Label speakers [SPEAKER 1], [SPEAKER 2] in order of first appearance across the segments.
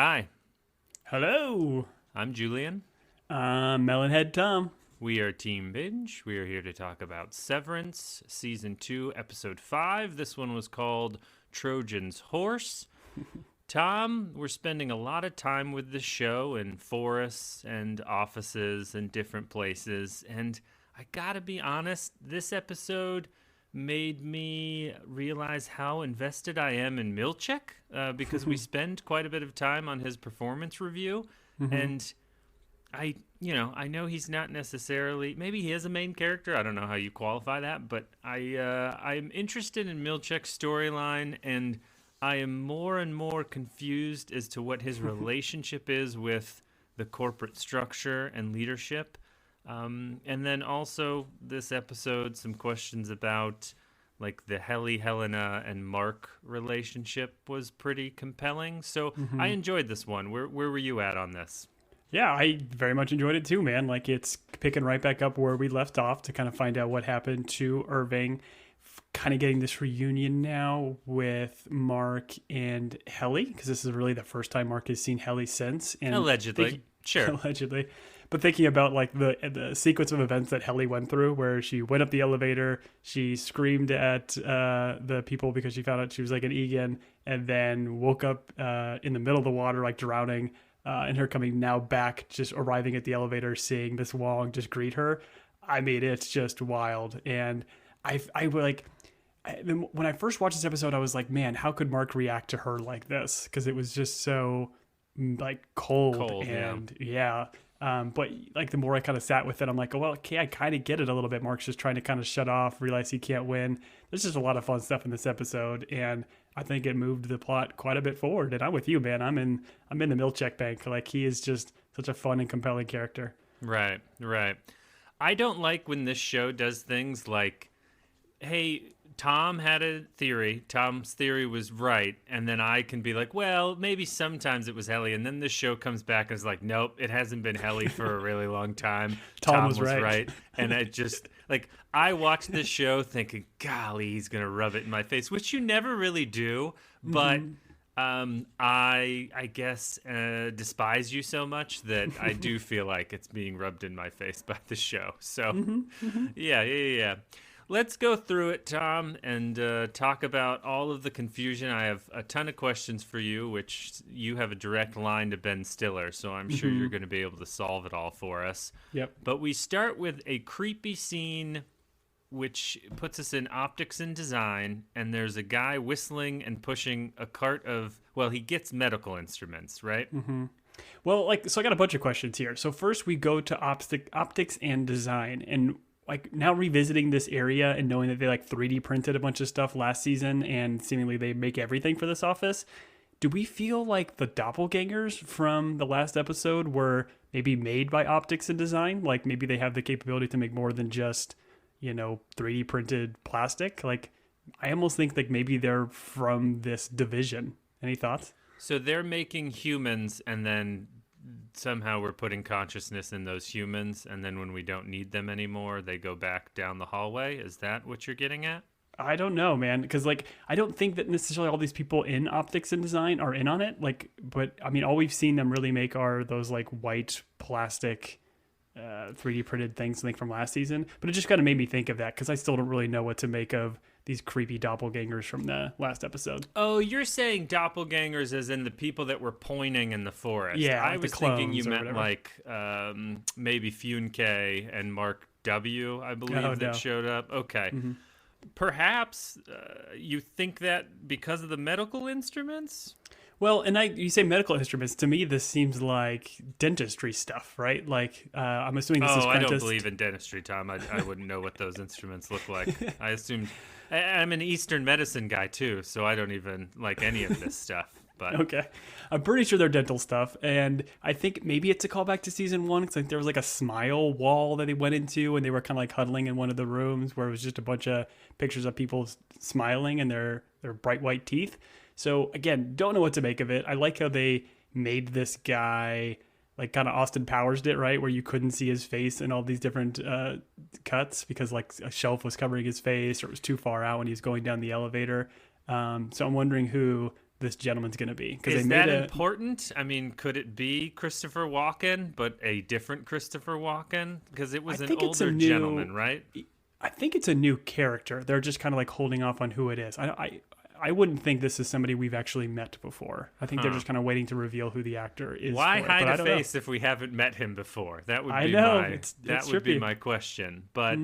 [SPEAKER 1] Hi,
[SPEAKER 2] Hello,
[SPEAKER 1] I'm Julian.
[SPEAKER 2] Melonhead Tom.
[SPEAKER 1] We are Team Binge. We are here to talk about Severance, Season 2, Episode 5. This one was called Trojan's Horse. Tom, we're spending a lot of time with the show in forests and offices and different places. And I gotta be honest, this episode made me realize how invested I am in Milchek because we spend quite a bit of time on his performance review. And I know he's not necessarily. Maybe he is a main character. I don't know how you qualify that, but I'm interested in Milchek's storyline, and I am more and more confused as to what his relationship is with the corporate structure and leadership. And then also this episode, some questions about like the Helena and Mark relationship was pretty compelling. So I enjoyed this one. Where were you at on this?
[SPEAKER 2] Yeah, I very much enjoyed it too, man. Like it's picking right back up where we left off to kind of find out what happened to Irving. Kind of getting this reunion now with Mark and Helly, because this is really the first time Mark has seen Helly since. And
[SPEAKER 1] Allegedly. Sure.
[SPEAKER 2] Allegedly. But thinking about like the sequence of events that Helly went through, where she went up the elevator, she screamed at the people because she found out she was like an Egan, and then woke up in the middle of the water, like drowning, and her coming now back, just arriving at the elevator, seeing this Wong just greet her. I mean, it's just wild. And when I first watched this episode, I was like, man, how could Mark react to her like this? Because it was just so like cold and yeah. But like the more I kind of sat with it, I'm like, oh, well, okay, I kind of get it a little bit. Mark's just trying to kind of shut off, realize he can't win. There's just a lot of fun stuff in this episode, and I think it moved the plot quite a bit forward. And I'm with you, man. I'm in the Milchek bank. Like he is just such a fun and compelling character.
[SPEAKER 1] Right. I don't like when this show does things like, hey, Tom had a theory. Tom's theory was right. And then I can be like, well, maybe sometimes it was Helly. And then this show comes back and is like, nope, it hasn't been Helly for a really long time.
[SPEAKER 2] Tom was right.
[SPEAKER 1] And I just, like, I watched this show thinking, golly, he's going to rub it in my face, which you never really do. But I guess despise you so much that I do feel like it's being rubbed in my face by the show. So, yeah. Let's go through it, Tom, and talk about all of the confusion. I have a ton of questions for you, which you have a direct line to Ben Stiller, so I'm sure you're going to be able to solve it all for us.
[SPEAKER 2] Yep.
[SPEAKER 1] But we start with a creepy scene which puts us in optics and design, and there's a guy whistling and pushing a cart of, well, he gets medical instruments, right?
[SPEAKER 2] Well, so I got a bunch of questions here. So first we go to optics and design, and like now revisiting this area and knowing that they like 3D printed a bunch of stuff last season and seemingly they make everything for this office. Do we feel like the doppelgangers from the last episode were maybe made by optics and design? Like maybe they have the capability to make more than just, 3D printed plastic. Like I almost think like maybe they're from this division. Any thoughts?
[SPEAKER 1] So they're making humans, and then somehow we're putting consciousness in those humans, and then when we don't need them anymore, they go back down the hallway. Is that what you're getting at?
[SPEAKER 2] I don't know, man, because like I don't think that necessarily all these people in optics and design are in on it. Like, but I mean, all we've seen them really make are those like white plastic 3D printed things, I think from last season. But it just kind of made me think of that because I still don't really know what to make of these creepy doppelgangers from the last episode.
[SPEAKER 1] Oh, you're saying doppelgangers as in the people that were pointing in the forest.
[SPEAKER 2] Yeah,
[SPEAKER 1] I
[SPEAKER 2] like
[SPEAKER 1] was
[SPEAKER 2] the
[SPEAKER 1] thinking you
[SPEAKER 2] clones or
[SPEAKER 1] meant
[SPEAKER 2] whatever.
[SPEAKER 1] like maybe Fune K and Mark W, I believe,
[SPEAKER 2] Oh,
[SPEAKER 1] that
[SPEAKER 2] no.
[SPEAKER 1] showed up. Okay. Perhaps you think that because of the medical instruments?
[SPEAKER 2] Well, and you say medical instruments. To me, this seems like dentistry stuff, right? Like I'm assuming this is
[SPEAKER 1] I don't
[SPEAKER 2] Prentice.
[SPEAKER 1] believe in dentistry, Tom. I wouldn't know what those instruments look like. I assumed I'm an Eastern medicine guy too, so I don't even like any of this stuff. But
[SPEAKER 2] Okay. I'm pretty sure they're dental stuff. And I think maybe it's a callback to season one because like, there was like a smile wall that they went into and they were kind of like huddling in one of the rooms where it was just a bunch of pictures of people smiling and their bright white teeth. So again, don't know what to make of it. I like how they made this guy like kind of Austin Powers did, right? Where you couldn't see his face in all these different cuts because like a shelf was covering his face or it was too far out when he was going down the elevator. So I'm wondering who this gentleman's going to be. Because
[SPEAKER 1] Is that important? I mean, could it be Christopher Walken, but a different Christopher Walken? Because it was an older gentleman, right?
[SPEAKER 2] I think it's a new character. They're just kind of like holding off on who it is. I wouldn't think this is somebody we've actually met before. I think they're just kind of waiting to reveal who the actor is.
[SPEAKER 1] Why hide a face if we haven't met him before? That would be my question. But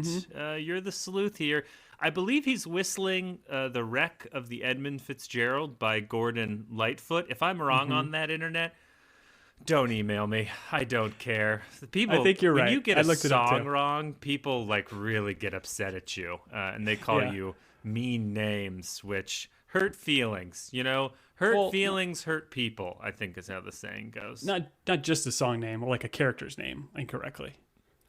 [SPEAKER 1] you're the sleuth here. I believe he's whistling The Wreck of the Edmund Fitzgerald by Gordon Lightfoot. If I'm wrong on that, internet, don't email me. I don't care. People,
[SPEAKER 2] I think you're right.
[SPEAKER 1] When you get a song wrong, people like really get upset at you, and they call you mean names, which hurt feelings. Hurt feelings hurt people, I think is how the saying goes.
[SPEAKER 2] Not just a song name or like a character's name incorrectly.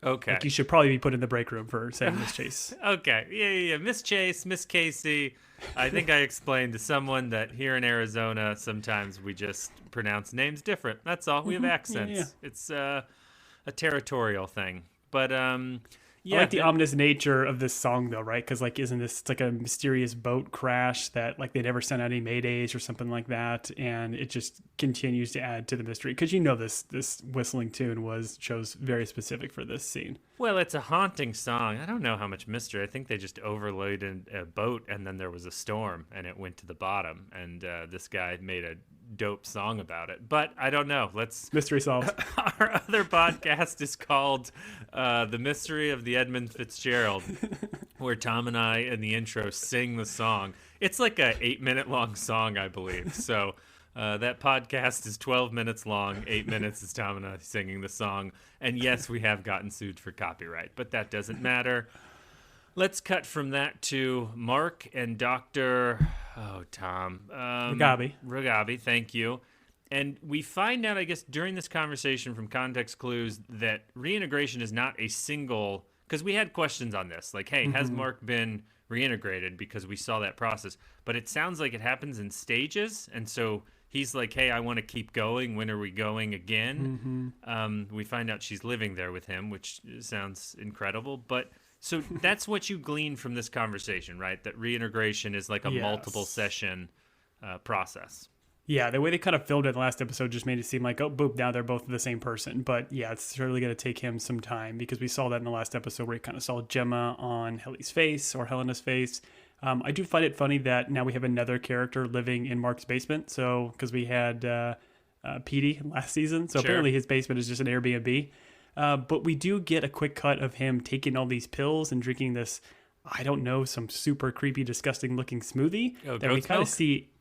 [SPEAKER 1] Okay.
[SPEAKER 2] Like you should probably be put in the break room for saying Miss Chase.
[SPEAKER 1] Okay. Yeah. Miss Chase, Miss Casey. I think I explained to someone that here in Arizona, sometimes we just pronounce names different. That's all. We have accents. Yeah. It's a territorial thing. But
[SPEAKER 2] I like the ominous nature of this song, though, right? Because isn't this? It's like a mysterious boat crash that they never sent out any maydays or something like that, and it just continues to add to the mystery. Because this whistling tune chose very specific for this scene.
[SPEAKER 1] Well, it's a haunting song. I don't know how much mystery. I think they just overloaded a boat, and then there was a storm, and it went to the bottom, and this guy made a dope song about it. But I don't know.
[SPEAKER 2] Mystery solved.
[SPEAKER 1] Our other podcast is called The Mystery of the Edmund Fitzgerald, where Tom and I in the intro sing the song. It's like a 8-minute long song, I believe. So that podcast is 12 minutes long. 8 minutes is Tom and I singing the song. And yes, we have gotten sued for copyright, but that doesn't matter. Let's cut from that to Mark and Dr. Tom. Ragabi, thank you. And we find out, I guess, during this conversation from context clues that reintegration is not a single... Because we had questions on this. Like, hey, has Mark been reintegrated? Because we saw that process. But it sounds like it happens in stages. And so he's like, hey, I want to keep going. When are we going again? We find out she's living there with him, which sounds incredible. But... So that's what you glean from this conversation, right? That reintegration is like a multiple session process.
[SPEAKER 2] Yeah, the way they kind of filmed it in the last episode just made it seem like, oh, boop, now they're both the same person. But yeah, it's certainly going to take him some time because we saw that in the last episode where he kind of saw Gemma on Helena's face. I do find it funny that now we have another character living in Mark's basement. So because we had Petey last season. So apparently his basement is just an Airbnb. But we do get a quick cut of him taking all these pills and drinking this, I don't know, some super creepy, disgusting looking smoothie that we kind of see.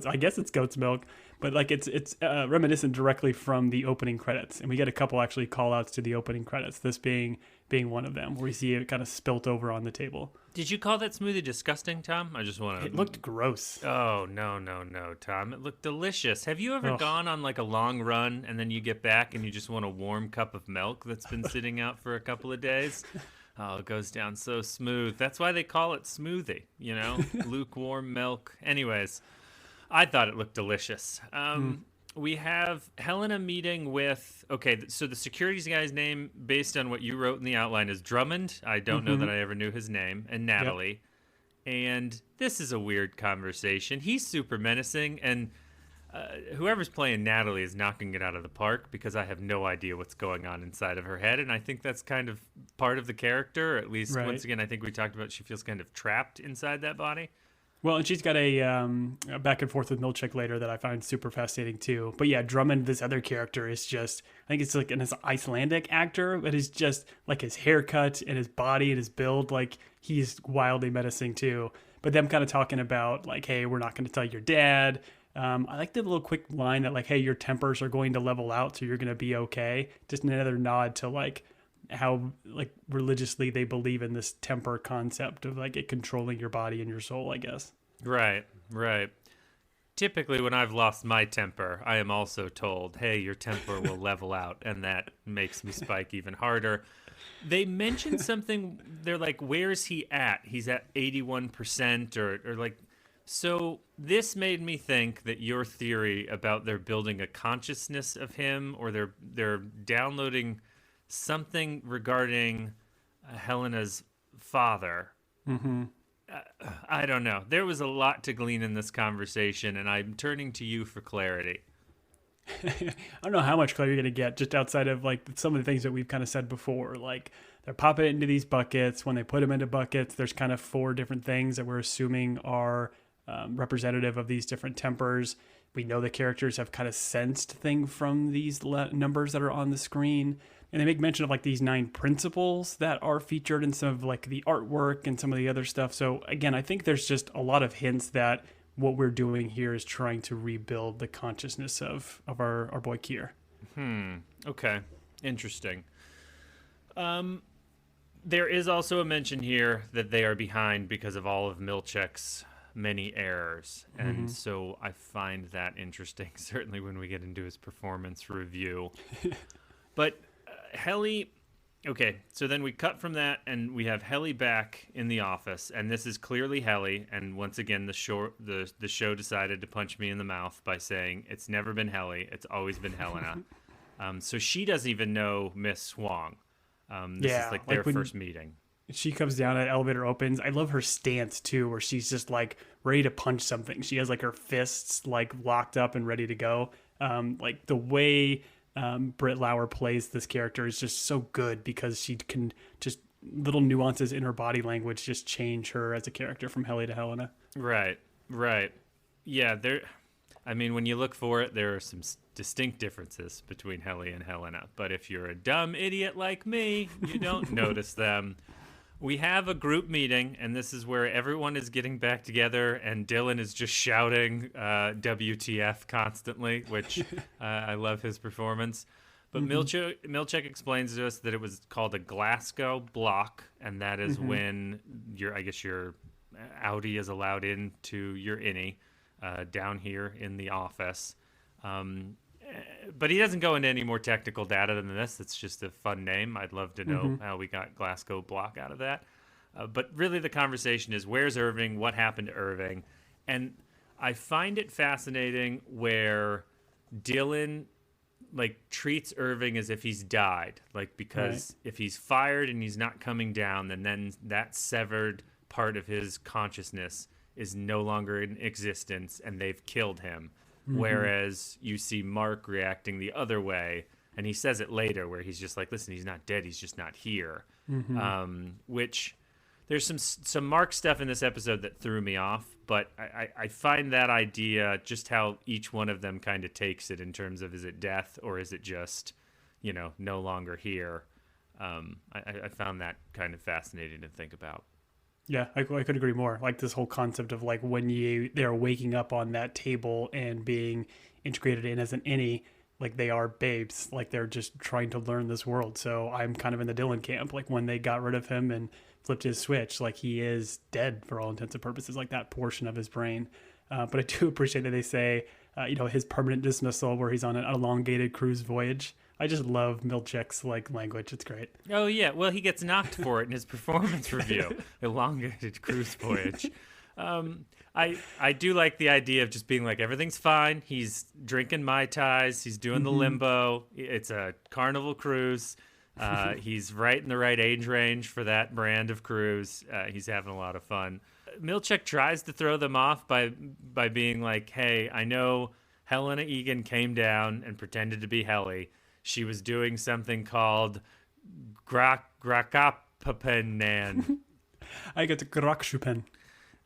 [SPEAKER 2] I guess it's goat's milk, but it's reminiscent directly from the opening credits. And we get a couple actually call outs to the opening credits, this being one of them, where we see it kind of spilt over on the table.
[SPEAKER 1] Did you call that smoothie disgusting, Tom? I just want to...
[SPEAKER 2] It looked gross.
[SPEAKER 1] Oh, no, Tom. It looked delicious. Have you ever gone on a long run and then you get back and you just want a warm cup of milk that's been sitting out for a couple of days? Oh, it goes down so smooth. That's why they call it smoothie, lukewarm milk. Anyways, I thought it looked delicious. We have Helena meeting with, so the securities guy's name, based on what you wrote in the outline, is Drummond. I don't know that I ever knew his name. And Natalie. Yep. And this is a weird conversation. He's super menacing, and whoever's playing Natalie is knocking it out of the park because I have no idea what's going on inside of her head, and I think that's kind of part of the character, or at least, once again, I think we talked about she feels kind of trapped inside that body.
[SPEAKER 2] Well, and she's got a back and forth with Milchick later that I find super fascinating too. But yeah, Drummond, this other character, is just, I think it's like an Icelandic actor, but he's just like his haircut and his body and his build, like he's wildly menacing too. But them kind of talking about like, hey, we're not going to tell your dad. I like the little quick line that like, hey, your tempers are going to level out, so you're going to be okay. Just another nod to like how like religiously they believe in this temper concept of like it controlling your body and your soul, I guess.
[SPEAKER 1] Right. Typically when I've lost my temper, I am also told, hey, your temper will level out, and that makes me spike even harder. They mentioned something, they're like, where's he at? He's at 81% or like, so this made me think that your theory about they're building a consciousness of him, or they're downloading something regarding Helena's father. I don't know. There was a lot to glean in this conversation, and I'm turning to you for clarity.
[SPEAKER 2] I don't know how much clarity you're going to get just outside of like some of the things that we've kind of said before. Like they're popping it into these buckets. When they put them into buckets, there's kind of 4 different things that we're assuming are representative of these different tempers. We know the characters have kind of sensed things from these numbers that are on the screen. And they make mention of like these 9 principles that are featured in some of like the artwork and some of the other stuff. So again, I think there's just a lot of hints that what we're doing here is trying to rebuild the consciousness of our boy Kier.
[SPEAKER 1] Okay. Interesting. There is also a mention here that they are behind because of all of Milchek's many errors. And so I find that interesting, certainly when we get into his performance review. But Helly... Okay, so then we cut from that, and we have Helly back in the office, and this is clearly Helly. And once again, the show decided to punch me in the mouth by saying it's never been Helly, it's always been Helena. So she doesn't even know Miss Swang. This is like their first meeting.
[SPEAKER 2] She comes down, and the elevator opens. I love her stance too, where she's just like ready to punch something. She has like her fists like locked up and ready to go. Like the way Britt Lauer plays this character is just so good because she can just little nuances in her body language just change her as a character from Helly to Helena.
[SPEAKER 1] Right. Yeah, I mean, when you look for it, there are some distinct differences between Helly and Helena. But if you're a dumb idiot like me, you don't notice them. We have a group meeting, and this is where everyone is getting back together, and Dylan is just shouting WTF constantly, which I love his performance. But Milchek explains to us that it was called a Glasgow block, and that is when your Audi is allowed into your innie down here in the office. But he doesn't go into any more technical data than this. It's just a fun name. I'd love to know how we got Glasgow block out of that. But really the conversation is, where's Irving? What happened to Irving? And I find it fascinating where Dylan treats Irving as if he's died. Because if he's fired and he's not coming down, then that severed part of his consciousness is no longer in existence and they've killed him. Whereas you see Mark reacting the other way, and he says it later where he's just like, listen, he's not dead, he's just not here. Which there's some Mark stuff in this episode that threw me off, but I find that idea, just how each one of them kind of takes it in terms of, is it death or is it just, no longer here? I found that kind of fascinating to think about.
[SPEAKER 2] Yeah, I could agree more. Like this whole concept of like when they're waking up on that table and being integrated in as an innie, like they are babes, like they're just trying to learn this world. So I'm kind of in the Dylan camp. Like when they got rid of him and flipped his switch, like he is dead for all intents and purposes, like that portion of his brain. But I do appreciate that they say, his permanent dismissal where he's on an elongated cruise voyage. I just love Milchek's language. It's great.
[SPEAKER 1] Oh yeah, well he gets knocked for it in his performance review. Elongated cruise voyage. I do like the idea of just being like, everything's fine. He's drinking Mai Tais. He's doing the limbo. It's a Carnival cruise. He's right in the right age range for that brand of cruise. He's having a lot of fun. Milchek tries to throw them off by being like, hey, I know Helena Egan came down and pretended to be Helly. She was doing something called Grakapapanan.
[SPEAKER 2] I get the Grakshupen.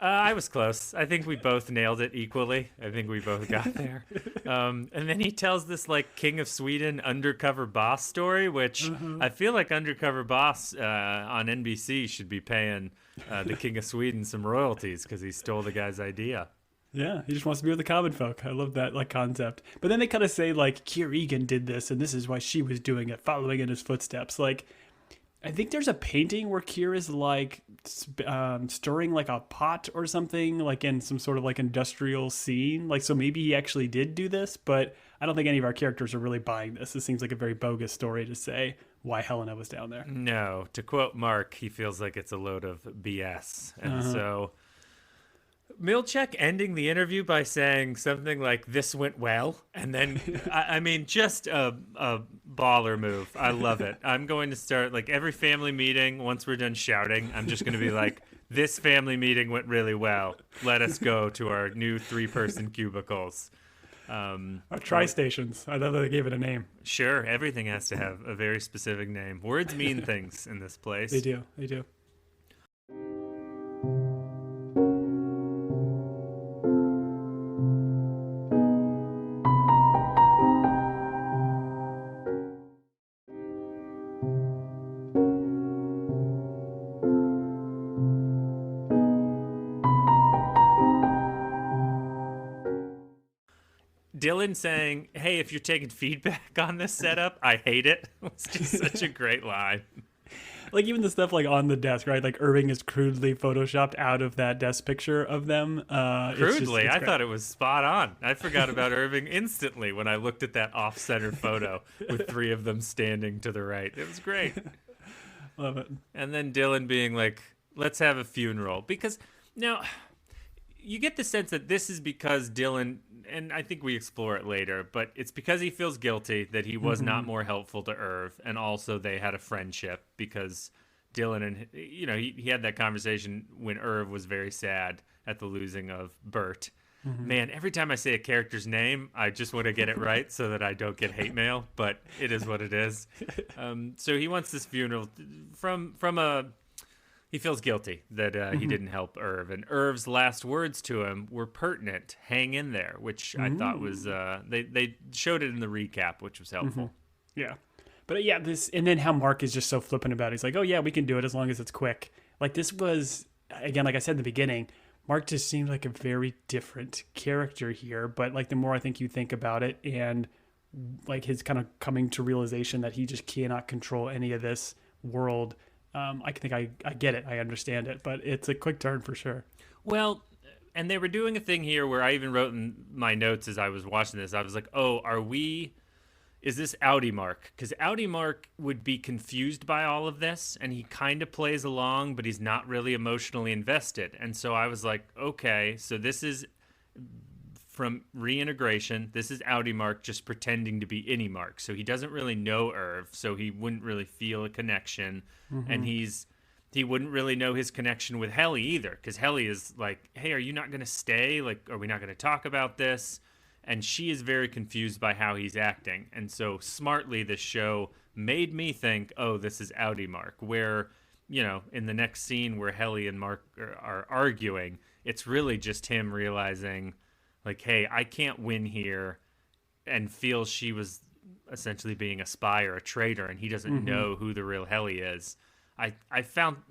[SPEAKER 1] I was close. I think we both nailed it equally. I think we both got there. And then he tells this King of Sweden undercover boss story, which I feel like undercover boss on NBC should be paying the King of Sweden some royalties because he stole the guy's idea.
[SPEAKER 2] Yeah, he just wants to be with the common folk. I love that concept. But then they kind of say Kier Egan did this, and this is why she was doing it, following in his footsteps. I think there's a painting where Kier is stirring a pot or something, in some sort of industrial scene. So maybe he actually did do this, but I don't think any of our characters are really buying this. This seems like a very bogus story to say why Helena was down there.
[SPEAKER 1] No, to quote Mark, he feels like it's a load of BS, and so. Milchek ending the interview by saying something like, this went well, and then I mean just a baller move. I love it. I'm going to start every family meeting, once we're done shouting, I'm just going to be like, This family meeting went really well. Let us go to our new 3-person cubicles.
[SPEAKER 2] Our tri-stations. I love that they gave it a name.
[SPEAKER 1] Sure, everything has to have a very specific name. Words mean things in this place.
[SPEAKER 2] They do. They do.
[SPEAKER 1] Dylan saying, "Hey, if you're taking feedback on this setup, I hate it." It's just such a great line.
[SPEAKER 2] Like even the stuff like on the desk, right? Like Irving is crudely photoshopped out of that desk picture of them.
[SPEAKER 1] Crudely? I thought it was spot on. I forgot about Irving instantly when I looked at that off-center photo with 3 of them standing to the right. It was great.
[SPEAKER 2] Love it.
[SPEAKER 1] And then Dylan being like, "Let's have a funeral." Because now you get the sense that this is because Dylan, and I think we explore it later, but it's because he feels guilty that he was not more helpful to Irv, and also they had a friendship because Dylan and, he had that conversation when Irv was very sad at the losing of Bert. Man, every time I say a character's name, I just want to get it right so that I don't get hate mail, but it is what it is. So he wants this funeral from a... He feels guilty that he didn't help Irv, and Irv's last words to him were pertinent. "Hang in there," which I thought was they showed it in the recap, which was helpful.
[SPEAKER 2] Yeah, but yeah, this and then how Mark is just so flippant about it. He's like, "Oh yeah, we can do it as long as it's quick." Like this was again, like I said in the beginning, Mark just seemed like a very different character here. But like the more I think you think about it, and like his kind of coming to realization that he just cannot control any of this world. I think I get it. I understand it, but it's a quick turn for sure.
[SPEAKER 1] Well, and they were doing a thing here where I even wrote in my notes as I was watching this. I was like, "Oh, is this Audi Mark?" Because Audi Mark would be confused by all of this, and he kind of plays along, but he's not really emotionally invested. And so I was like, okay, so this is from reintegration. This is Audi Mark just pretending to be any Mark. So he doesn't really know Irv, so he wouldn't really feel a connection. And he wouldn't really know his connection with Helly either, because Helly is like, "Hey, are you not going to stay? Like, are we not going to talk about this?" And she is very confused by how he's acting. And so smartly, this show made me think, oh, this is Audi Mark, where, in the next scene where Helly and Mark are arguing, it's really just him realizing, like, hey, I can't win here, and feels she was essentially being a spy or a traitor, and he doesn't know who the real Helly is. I found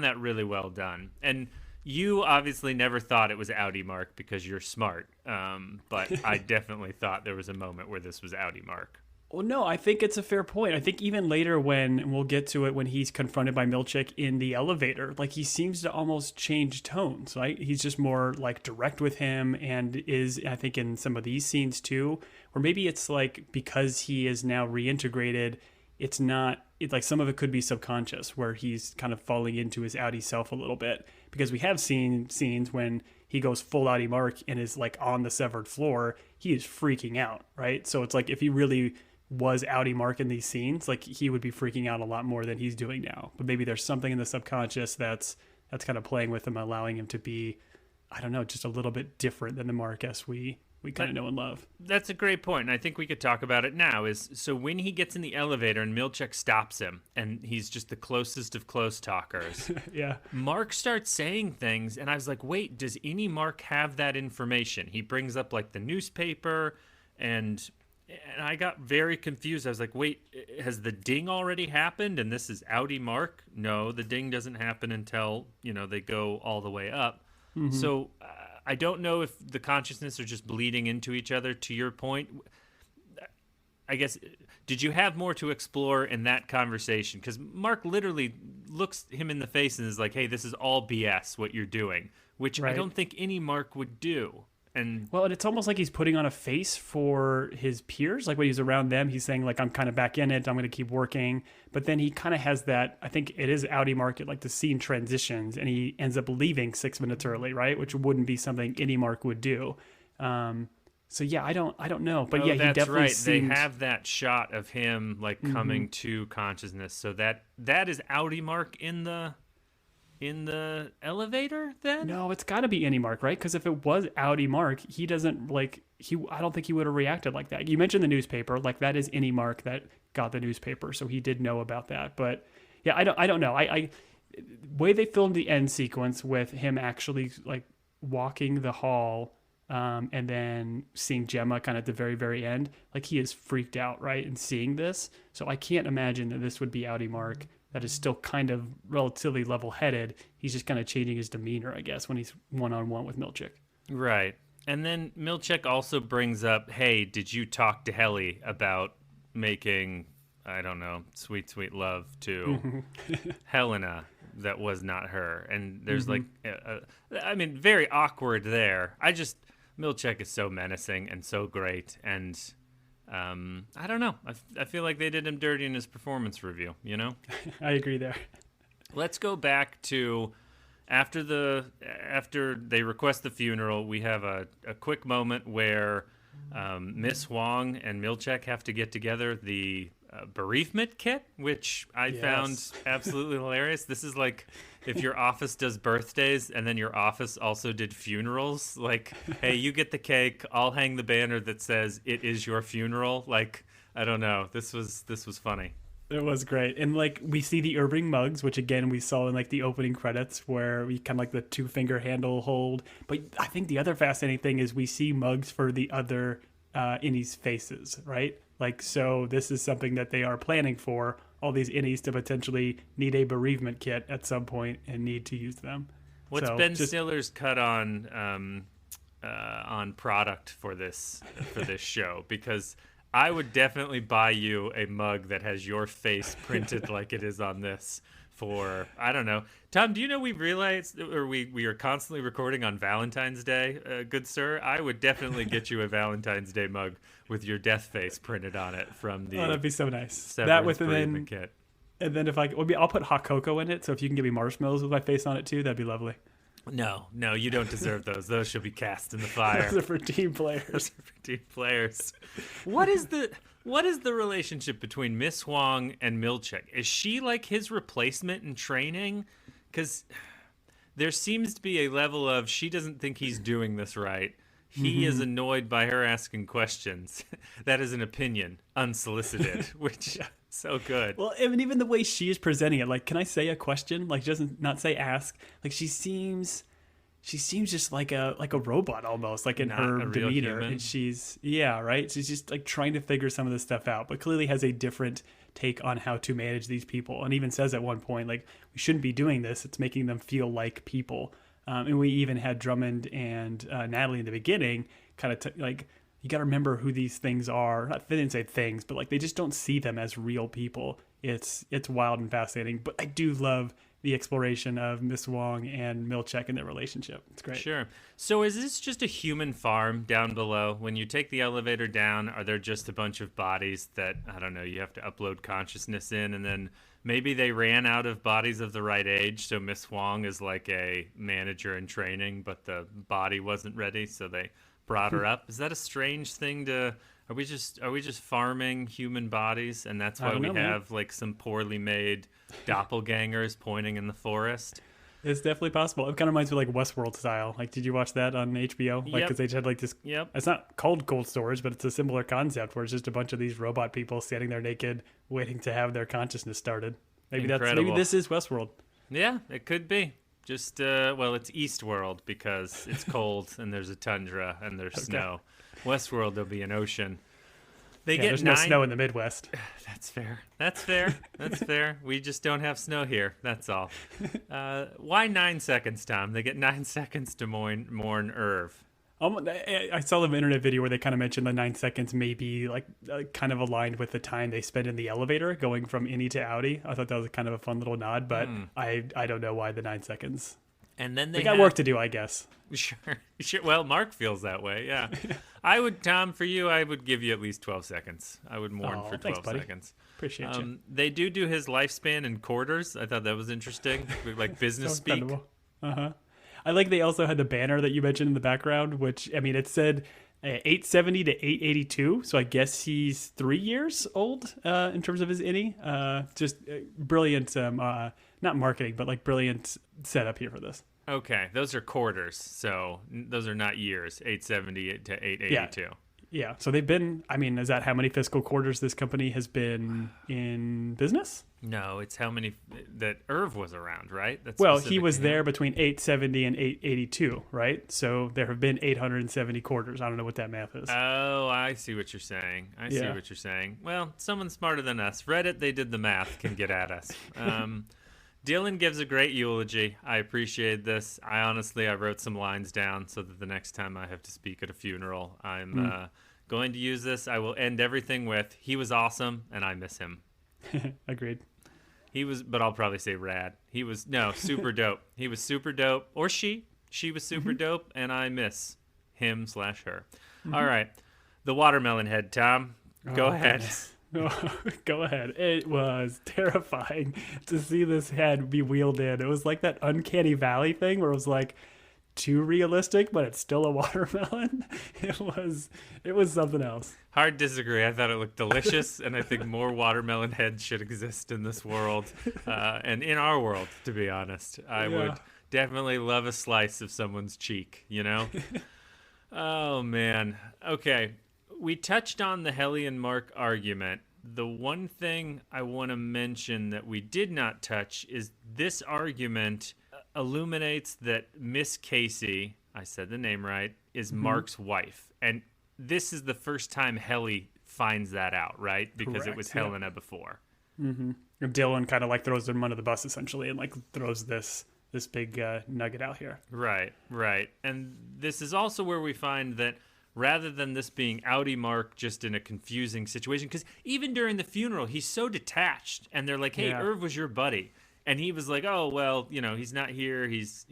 [SPEAKER 1] that really well done. And you obviously never thought it was Audi Mark because you're smart, but I definitely thought there was a moment where this was Audi Mark.
[SPEAKER 2] Well, no, I think it's a fair point. I think even later and we'll get to it when he's confronted by Milchick in the elevator, like he seems to almost change tones, right? He's just more like direct with him, and is, I think in some of these scenes too, or maybe it's like because he is now reintegrated, it's like some of it could be subconscious where he's kind of falling into his Audi self a little bit, because we have seen scenes when he goes full Audi Mark and is like on the severed floor, he is freaking out, right? So it's like if he really was Audi Mark in these scenes, like he would be freaking out a lot more than he's doing now. But maybe there's something in the subconscious that's kind of playing with him, allowing him to be, I don't know, just a little bit different than the Marcus we kind of know and love.
[SPEAKER 1] That's a great point, and I think we could talk about it now. So when he gets in the elevator and Milchick stops him, and he's just the closest of close talkers,
[SPEAKER 2] yeah,
[SPEAKER 1] Mark starts saying things, and I was like, wait, does any Mark have that information? He brings up like the newspaper, and I got very confused. I was like, wait, has the ding already happened, and this is Audi Mark? No, the ding doesn't happen until, they go all the way up. So I don't know if the consciousness are just bleeding into each other. To your point, I guess, did you have more to explore in that conversation? Because Mark literally looks him in the face and is like, hey, this is all BS, what you're doing, which right. I don't think any Mark would do. And
[SPEAKER 2] it's almost like he's putting on a face for his peers. Like when he's around them, he's saying like, I'm kind of back in it. I'm going to keep working. But then he kind of has that, I think it is Audi Market, like the scene transitions and he ends up leaving 6 minutes early, right? Which wouldn't be something any Mark would do. So yeah, I don't know. But yeah, he definitely
[SPEAKER 1] right.
[SPEAKER 2] seemed...
[SPEAKER 1] They have that shot of him like coming to consciousness. So that is Audi Mark in the in the elevator then?
[SPEAKER 2] No, it's got to be any Mark, right? Because if it was Audi Mark, he doesn't I don't think he would have reacted like that. You mentioned the newspaper, like that is any Mark that got the newspaper, so he did know about that. But yeah, I don't know. I way they filmed the end sequence with him actually like walking the hall, and then seeing Gemma kind of at the very, very end, like he is freaked out, right? And seeing this, so I can't imagine that this would be Audi Mark. That is still kind of relatively level-headed. He's just kind of changing his demeanor, I guess, when he's one-on-one with Milchick.
[SPEAKER 1] Right. And then Milchick also brings up, hey, did you talk to Helly about making, I don't know, sweet, sweet love to Helena that was not her? And there's very awkward there. Milchick is so menacing and so great. And I don't know. I feel like they did him dirty in his performance review, you know?
[SPEAKER 2] I agree there.
[SPEAKER 1] Let's go back to after they request the funeral. We have a quick moment where Miss Huang and Milchick have to get together the bereavement kit, which I found absolutely hilarious. This is like if your office does birthdays and then your office also did funerals. Like, hey, you get the cake, I'll hang the banner that says it is your funeral. Like, I don't know. This was funny.
[SPEAKER 2] It was great. And like we see the Irving mugs, which again we saw in like the opening credits where we kind of like the 2-finger handle hold. But I think the other fascinating thing is we see mugs for the other innies' faces, right? Like, so this is something that they are planning for, all these innies to potentially need a bereavement kit at some point and need to use them.
[SPEAKER 1] What's Ben Stiller's cut on product for this show? Because I would definitely buy you a mug that has your face printed like it is on this for, I don't know. Tom, do you know we realized, or we are constantly recording on Valentine's Day, good sir? I would definitely get you a Valentine's Day mug with your death face printed on it from the
[SPEAKER 2] that'd be so nice.
[SPEAKER 1] Severance
[SPEAKER 2] That with
[SPEAKER 1] bereavement kit.
[SPEAKER 2] And then I'll put hot cocoa in it, so if you can give me marshmallows with my face on it too, that'd be lovely.
[SPEAKER 1] No, you don't deserve those. Those should be cast in the fire.
[SPEAKER 2] Those are for team players.
[SPEAKER 1] Those are for team players. What is the relationship between Miss Huang and Milchick? Is she like his replacement in training? Because there seems to be a level of she doesn't think he's doing this right. He is annoyed by her asking questions. That is an opinion, unsolicited, which so good.
[SPEAKER 2] Well, I mean, even the way she is presenting it, like, can I say a question? Like, she doesn't not say ask. Like, she seems just like a robot almost, like in
[SPEAKER 1] Not
[SPEAKER 2] her
[SPEAKER 1] a real
[SPEAKER 2] demeanor.
[SPEAKER 1] human.
[SPEAKER 2] And she's right. She's just like trying to figure some of this stuff out, but clearly has a different take on how to manage these people. And even says at one point, like, we shouldn't be doing this. It's making them feel like people. And we even had Drummond and Natalie in the beginning kind of like, you got to remember who these things are. They didn't say things, but like they just don't see them as real people. It's wild and fascinating. But I do love the exploration of Miss Wong and Milchick and their relationship. It's great.
[SPEAKER 1] Sure. So is this just a human farm down below? When you take the elevator down, are there just a bunch of bodies that, I don't know, you have to upload consciousness in, and then maybe they ran out of bodies of the right age, so Miss Huang is like a manager in training, but the body wasn't ready, so they brought her up. Is that a strange thing to? Are we just farming human bodies, and that's why we have like some poorly made doppelgangers pointing in the forest?
[SPEAKER 2] It's definitely possible. It kind of reminds me of like Westworld style. Like, did you watch that on HBO? Like, because they just had like this.
[SPEAKER 1] Yep.
[SPEAKER 2] It's not called cold storage, but it's a similar concept where it's just a bunch of these robot people standing there naked, waiting to have their consciousness started. Maybe this is Westworld.
[SPEAKER 1] Yeah, it could be. Just it's Eastworld because it's cold and there's a tundra and there's snow. Westworld, there'll be an ocean.
[SPEAKER 2] There's no snow in the Midwest.
[SPEAKER 1] That's fair. We just don't have snow here. That's all. Why 9 seconds, Tom? They get 9 seconds to mourn Irv.
[SPEAKER 2] I saw the internet video where they kind of mentioned the 9 seconds may be like kind of aligned with the time they spend in the elevator going from Innie to Audi. I thought that was kind of a fun little nod, but I don't know why the 9 seconds.
[SPEAKER 1] And then
[SPEAKER 2] they got work to do, I guess.
[SPEAKER 1] Sure. Well, Mark feels that way. Yeah. I would, Tom, for you, I would give you at least 12 seconds. I would mourn for 12 seconds.
[SPEAKER 2] Appreciate you.
[SPEAKER 1] They do his lifespan in quarters. I thought that was interesting, like business speak.
[SPEAKER 2] I like they also had the banner that you mentioned in the background, which, I mean, it said 870 to 882. So I guess he's 3 years old in terms of his innie. Just brilliant, not marketing, but like brilliant setup here for this.
[SPEAKER 1] Okay, those are quarters, so those are not years. 870 to 882.
[SPEAKER 2] Yeah. So they've been, I mean, is that how many fiscal quarters this company has been in business?
[SPEAKER 1] No, it's how many that Irv was around, right? That's
[SPEAKER 2] Well,
[SPEAKER 1] specific
[SPEAKER 2] he was
[SPEAKER 1] to him.
[SPEAKER 2] there between 870 and 882, right? So there have been 870 quarters. I don't know what that math is.
[SPEAKER 1] Oh, I see what you're saying. I see
[SPEAKER 2] Yeah.
[SPEAKER 1] what you're saying. Well, someone smarter than us. Reddit, they did the math, can get at us. Dylan gives a great eulogy. I appreciate this. I wrote some lines down so that the next time I have to speak at a funeral, I'm going to use this. I will end everything with, he was awesome, and I miss him.
[SPEAKER 2] Agreed.
[SPEAKER 1] He was, but I'll probably say rad. He was, no, super dope. He was super dope. Or she. She was super dope, and I miss him/her. All right. The watermelon head, Tom. Go ahead.
[SPEAKER 2] Goodness. Go ahead. It was terrifying to see this head be wheeled in. It was like that uncanny valley thing where it was like too realistic, but it's still a watermelon. It was something else.
[SPEAKER 1] Hard disagree. I thought it looked delicious, and I think more watermelon heads should exist in this world, and in our world, to be honest. I would definitely love a slice of someone's cheek, you know? Oh, man. Okay. We touched on the Helly and Mark argument. The one thing I want to mention that we did not touch is this argument illuminates that Miss Casey, I said the name right, is Mark's wife. And this is the first time Helly finds that out, right? Because
[SPEAKER 2] Correct,
[SPEAKER 1] it was Helena before.
[SPEAKER 2] And Dylan kind of like throws them under the bus essentially, and like throws this big nugget out here.
[SPEAKER 1] Right. And this is also where we find that rather than this being outie Mark just in a confusing situation, because even during the funeral, he's so detached, and they're like, hey, Irv was your buddy. And he was like, oh, well, you know, he's not here. He's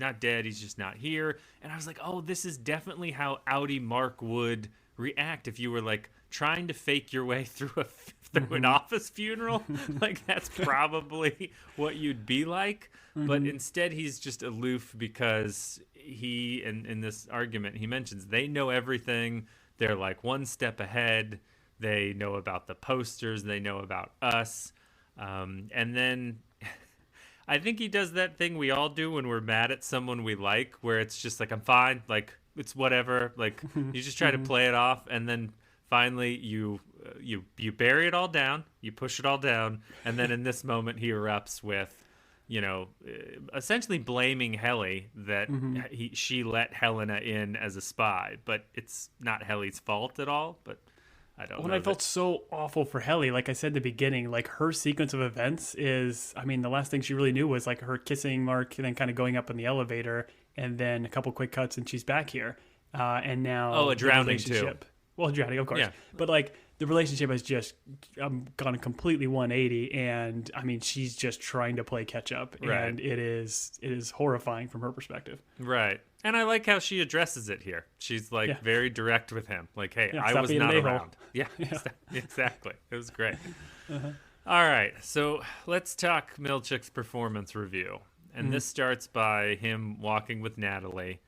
[SPEAKER 1] not dead. He's just not here. And I was like, oh, this is definitely how outie Mark would react if you were like trying to fake your way through an office funeral. Like, that's probably what you'd be like. But instead, he's just aloof because he, in this argument, he mentions they know everything. They're like one step ahead. They know about the posters. They know about us. And then I think he does that thing we all do when we're mad at someone we like, where it's just like, I'm fine. Like, it's whatever. Like, you just try to play it off. And then finally you bury it all down. You push it all down. And then in this moment, he erupts with, you know, essentially blaming Helly that she let Helena in as a spy. But it's not Helly's fault at all. But I don't know.
[SPEAKER 2] When I felt so awful for Helly, like I said at the beginning, like her sequence of events is, I mean, the last thing she really knew was like her kissing Mark and then kind of going up in the elevator and then a couple quick cuts and she's back here. And now
[SPEAKER 1] a drowning too.
[SPEAKER 2] Well, drowning, of course. Yeah. But like the relationship has just gone completely 180, and I mean, she's just trying to play catch up, and it is horrifying from her perspective.
[SPEAKER 1] Right. And I like how she addresses it here. She's like very direct with him. Like, hey, I was not around. Yeah, exactly. It was great. All right. So let's talk Milchick's performance review. And this starts by him walking with Natalie.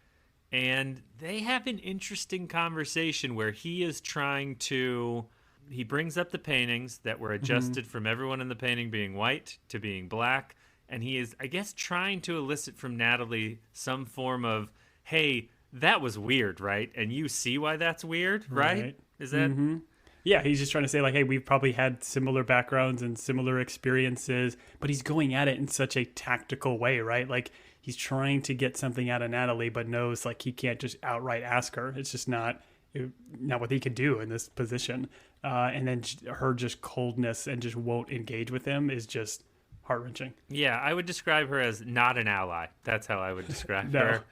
[SPEAKER 1] And they have an interesting conversation where he is trying to... He brings up the paintings that were adjusted from everyone in the painting being white to being black. And he is, I guess, trying to elicit from Natalie some form of, hey, that was weird, right? And you see why that's weird, right? Is that...
[SPEAKER 2] Yeah, he's just trying to say, like, hey, we've probably had similar backgrounds and similar experiences, but he's going at it in such a tactical way, right? Like, he's trying to get something out of Natalie, but knows, like, he can't just outright ask her. It's just not what he could do in this position. And then her just coldness and just won't engage with him is just heart-wrenching.
[SPEAKER 1] Yeah, I would describe her as not an ally. That's how I would describe her.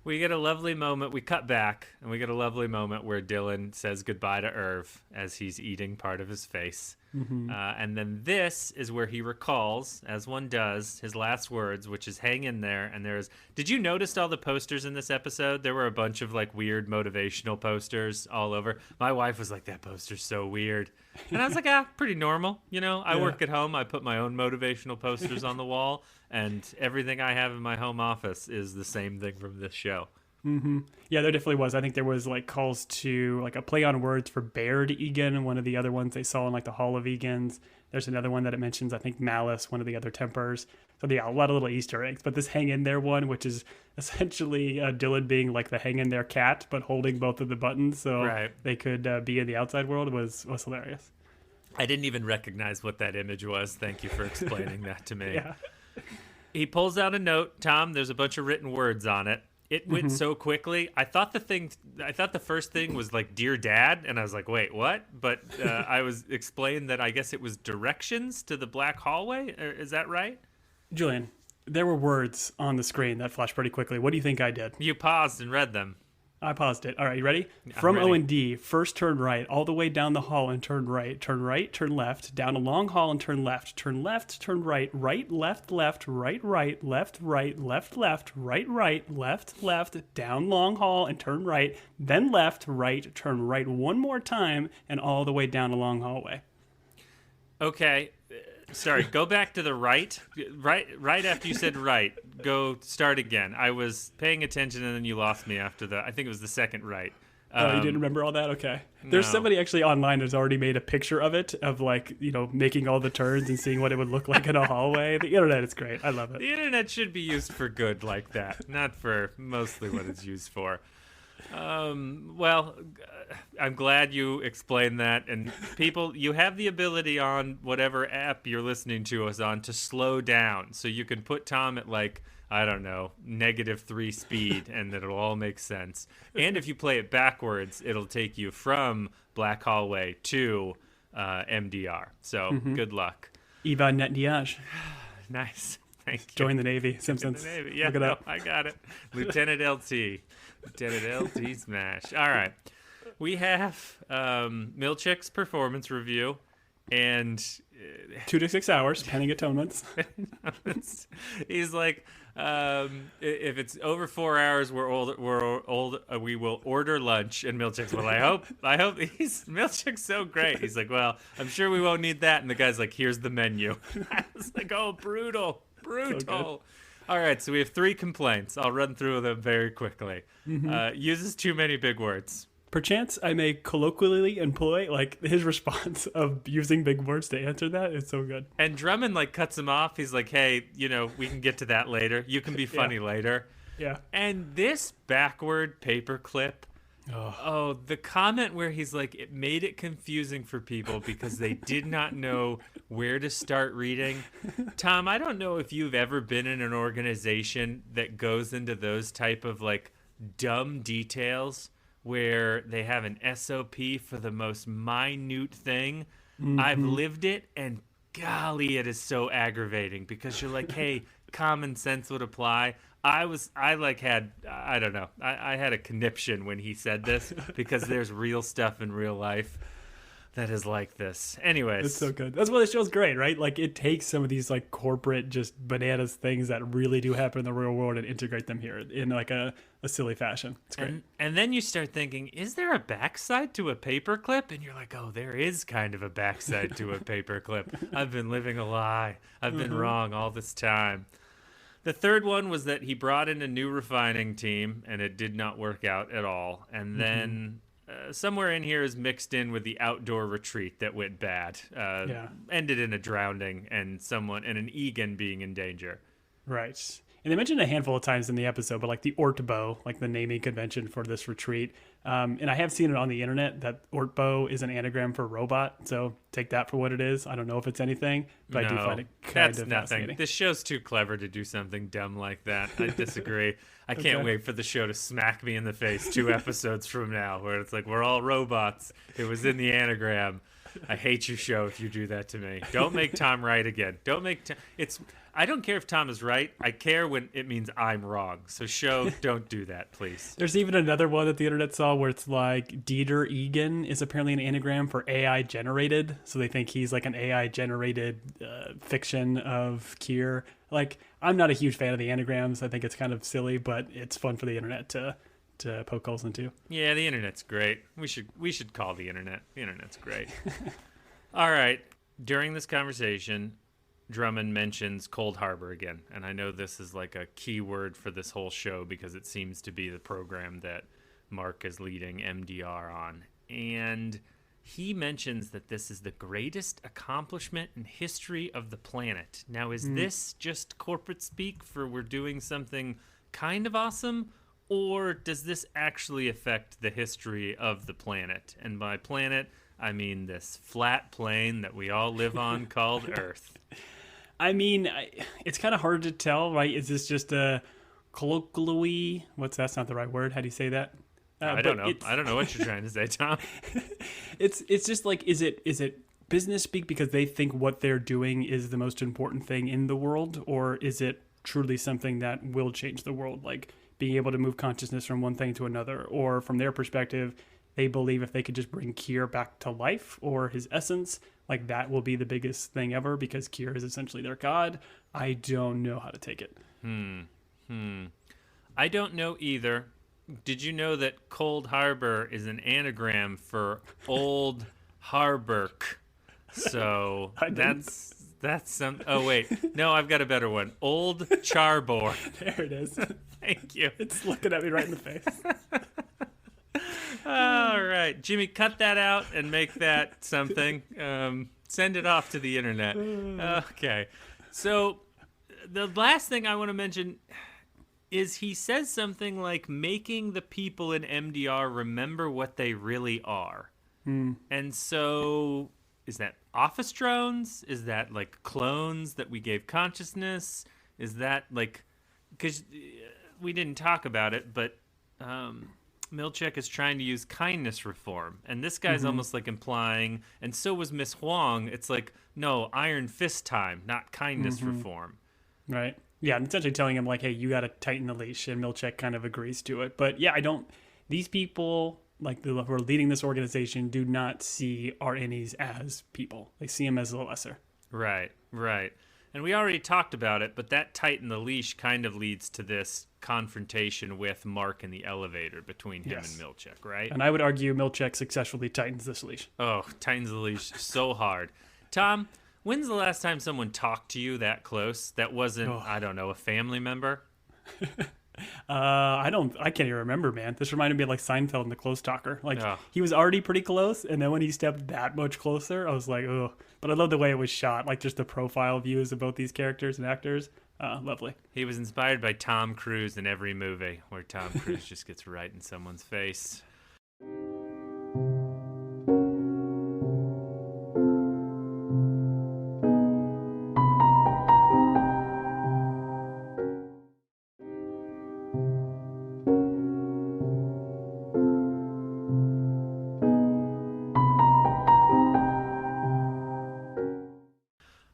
[SPEAKER 1] We get a lovely moment. We cut back, and we get a lovely moment where Dylan says goodbye to Irv as he's eating part of his face. And then this is where he recalls, as one does, his last words, which is hang in there. And there's... Did you notice all the posters in this episode? There were a bunch of, like, weird motivational posters all over. My wife was like, that poster's so weird. And I was like, pretty normal. You know, I work at home. I put my own motivational posters on the wall. And everything I have in my home office is the same thing from this show.
[SPEAKER 2] Yeah, there definitely was. I think there was like calls to like a play on words for bear to Egan, one of the other ones they saw in like the Hall of Egans. There's another one that it mentions, I think Malice, one of the other Tempers. So yeah, a lot of little Easter eggs. But this hang in there one, which is essentially Dylan being like the hang in there cat, but holding both of the buttons so
[SPEAKER 1] Right.
[SPEAKER 2] they could be in the outside world was hilarious.
[SPEAKER 1] I didn't even recognize what that image was. Thank you for explaining that to me.
[SPEAKER 2] Yeah.
[SPEAKER 1] He pulls out a note. Tom, there's a bunch of written words on it. It went so quickly. I thought the first thing was like "Dear Dad," and I was like, "Wait, what?" But I was explained that I guess it was directions to the black hallway. Is that right?
[SPEAKER 2] Julian, there were words on the screen that flashed pretty quickly. What do you think I did?
[SPEAKER 1] You paused and read them.
[SPEAKER 2] I paused it. All right, you ready? From
[SPEAKER 1] ready.
[SPEAKER 2] O and D, first turn right, all the way down the hall and turn right, turn left, down a long hall and turn left, turn right, right, left, right, right, left, left, down long hall and turn right, then left, right, turn right one more time, and all the way down a long hallway.
[SPEAKER 1] Okay. Sorry, go back to the right. Right after you said right. Go start again. I was paying attention and then you lost me after I think it was the second right.
[SPEAKER 2] Oh, you didn't remember all that? Okay. There's
[SPEAKER 1] no.
[SPEAKER 2] somebody actually online that's already made a picture of it, of like, making all the turns and seeing what it would look like in a hallway. The internet is great. I love it.
[SPEAKER 1] The internet should be used for good like that, not for mostly what it's used for. Well, I'm glad you explained that. And people, you have the ability on whatever app you're listening to us on to slow down. So you can put Tom at like, I don't know, -3 speed and it'll all make sense. And if you play it backwards, it'll take you from Black Hallway to MDR. So good luck.
[SPEAKER 2] Eva Net Diage.
[SPEAKER 1] Nice. Thank you.
[SPEAKER 2] Join the Navy. Simpsons.
[SPEAKER 1] The Navy. Yeah,
[SPEAKER 2] Look it up.
[SPEAKER 1] I got it. Lieutenant LT. Lieutenant LT Smash. All right. We have Milchick's performance review and
[SPEAKER 2] 2 to 6 hours, pending atonements.
[SPEAKER 1] he's like, if it's over 4 hours, we will order lunch. And Milchick's, well, I hope Milchick's so great. He's like, well, I'm sure we won't need that. And the guy's like, here's the menu. I was like, oh, brutal. So all right, so we have 3 complaints. I'll run through them very quickly. Uses too many big words.
[SPEAKER 2] Perchance I may colloquially employ, like, his response of using big words to answer that is so good.
[SPEAKER 1] And Drummond, like, cuts him off. He's like, hey, we can get to that later. You can be funny later.
[SPEAKER 2] Yeah.
[SPEAKER 1] And this backward paperclip, the comment where he's like, it made it confusing for people because they did not know where to start reading. Tom, I don't know if you've ever been in an organization that goes into those type of, like, dumb details where they have an SOP for the most minute thing. I've lived it, and golly, it is so aggravating because you're like, hey, common sense would apply. I don't know. I had a conniption when he said this because there's real stuff in real life that is like this. Anyways.
[SPEAKER 2] It's so good. That's why the show's great, right? Like, it takes some of these, like, corporate, just bananas things that really do happen in the real world and integrate them here in, like, a silly fashion. It's great.
[SPEAKER 1] And then you start thinking, is there a backside to a paperclip? And you're like, oh, there is kind of a backside to a paperclip. I've been living a lie. I've been wrong all this time. The third one was that he brought in a new refining team, and it did not work out at all. And then somewhere in here is mixed in with the outdoor retreat that went bad. Ended in a drowning and an Egan being in danger.
[SPEAKER 2] Right. And they mentioned a handful of times in the episode, but like the Ortbo, like the naming convention for this retreat. And I have seen it on the internet that Ortbo is an anagram for robot. So take that for what it is. I don't know if it's anything, but I do find it kind of fascinating.
[SPEAKER 1] This show's too clever to do something dumb like that. I disagree. I can't wait for the show to smack me in the face 2 episodes from now where it's like, we're all robots. It was in the anagram. I hate your show if you do that to me. Don't make Tom right again. I don't care if Tom is right. I care when it means I'm wrong. So show, don't do that, please.
[SPEAKER 2] There's even another one that the internet saw where it's like Dieter Egan is apparently an anagram for AI generated. So they think he's like an AI generated fiction of Kier. Like, I'm not a huge fan of the anagrams. I think it's kind of silly, but it's fun for the internet to poke holes into.
[SPEAKER 1] Yeah, the internet's great. We should call the internet. The internet's great. All right. During this conversation, Drummond mentions Cold Harbor again. And I know this is like a key word for this whole show because it seems to be the program that Mark is leading MDR on. And he mentions that this is the greatest accomplishment in history of the planet. Now, is this just corporate speak for we're doing something kind of awesome? Or does this actually affect the history of the planet? And by planet, I mean this flat plane that we all live on called Earth.
[SPEAKER 2] I mean, it's kind of hard to tell, right? Is this just a colloquially? That's not the right word. How do you say that?
[SPEAKER 1] I don't know. I don't know what you're trying to say, Tom.
[SPEAKER 2] It's just like, is it business speak because they think what they're doing is the most important thing in the world, or is it truly something that will change the world, like being able to move consciousness from one thing to another, or from their perspective, they believe if they could just bring Kier back to life or his essence, like that will be the biggest thing ever because Kier is essentially their god. I don't know how to take it.
[SPEAKER 1] I don't know either. Did you know that Cold Harbor is an anagram for Old Harbor? So that's some. Oh wait, no, I've got a better one. Old Charbor.
[SPEAKER 2] There it is.
[SPEAKER 1] Thank you.
[SPEAKER 2] It's looking at me right in the face.
[SPEAKER 1] All right, Jimmy, cut that out and make that something. Send it off to the internet. Okay. So the last thing I want to mention is he says something like making the people in MDR remember what they really are. And so is that office drones? Is that like clones that we gave consciousness? Is that like, because we didn't talk about it, but Milchek is trying to use kindness reform. And this guy's almost like implying, and so was Miss Huang, it's like, no, iron fist time, not kindness reform.
[SPEAKER 2] Right. Yeah, I'm essentially telling him, like, hey, you got to tighten the leash, and Milchek kind of agrees to it. But yeah, these people, like, who are leading this organization, do not see our innies as people. They see them as the lesser.
[SPEAKER 1] Right. And we already talked about it, but that tighten the leash kind of leads to this confrontation with Mark in the elevator between him and Milchek, right?
[SPEAKER 2] And I would argue Milchek successfully tightens this leash.
[SPEAKER 1] Oh, tightens the leash so hard. Tom, when's the last time someone talked to you that close that wasn't, I don't know, a family member?
[SPEAKER 2] I can't even remember, man. This reminded me of like Seinfeld and the Close Talker. Like he was already pretty close, and then when he stepped that much closer, I was like, oh. But I love the way it was shot, like just the profile views of both these characters and actors. Lovely.
[SPEAKER 1] He was inspired by Tom Cruise in every movie, where Tom Cruise just gets right in someone's face.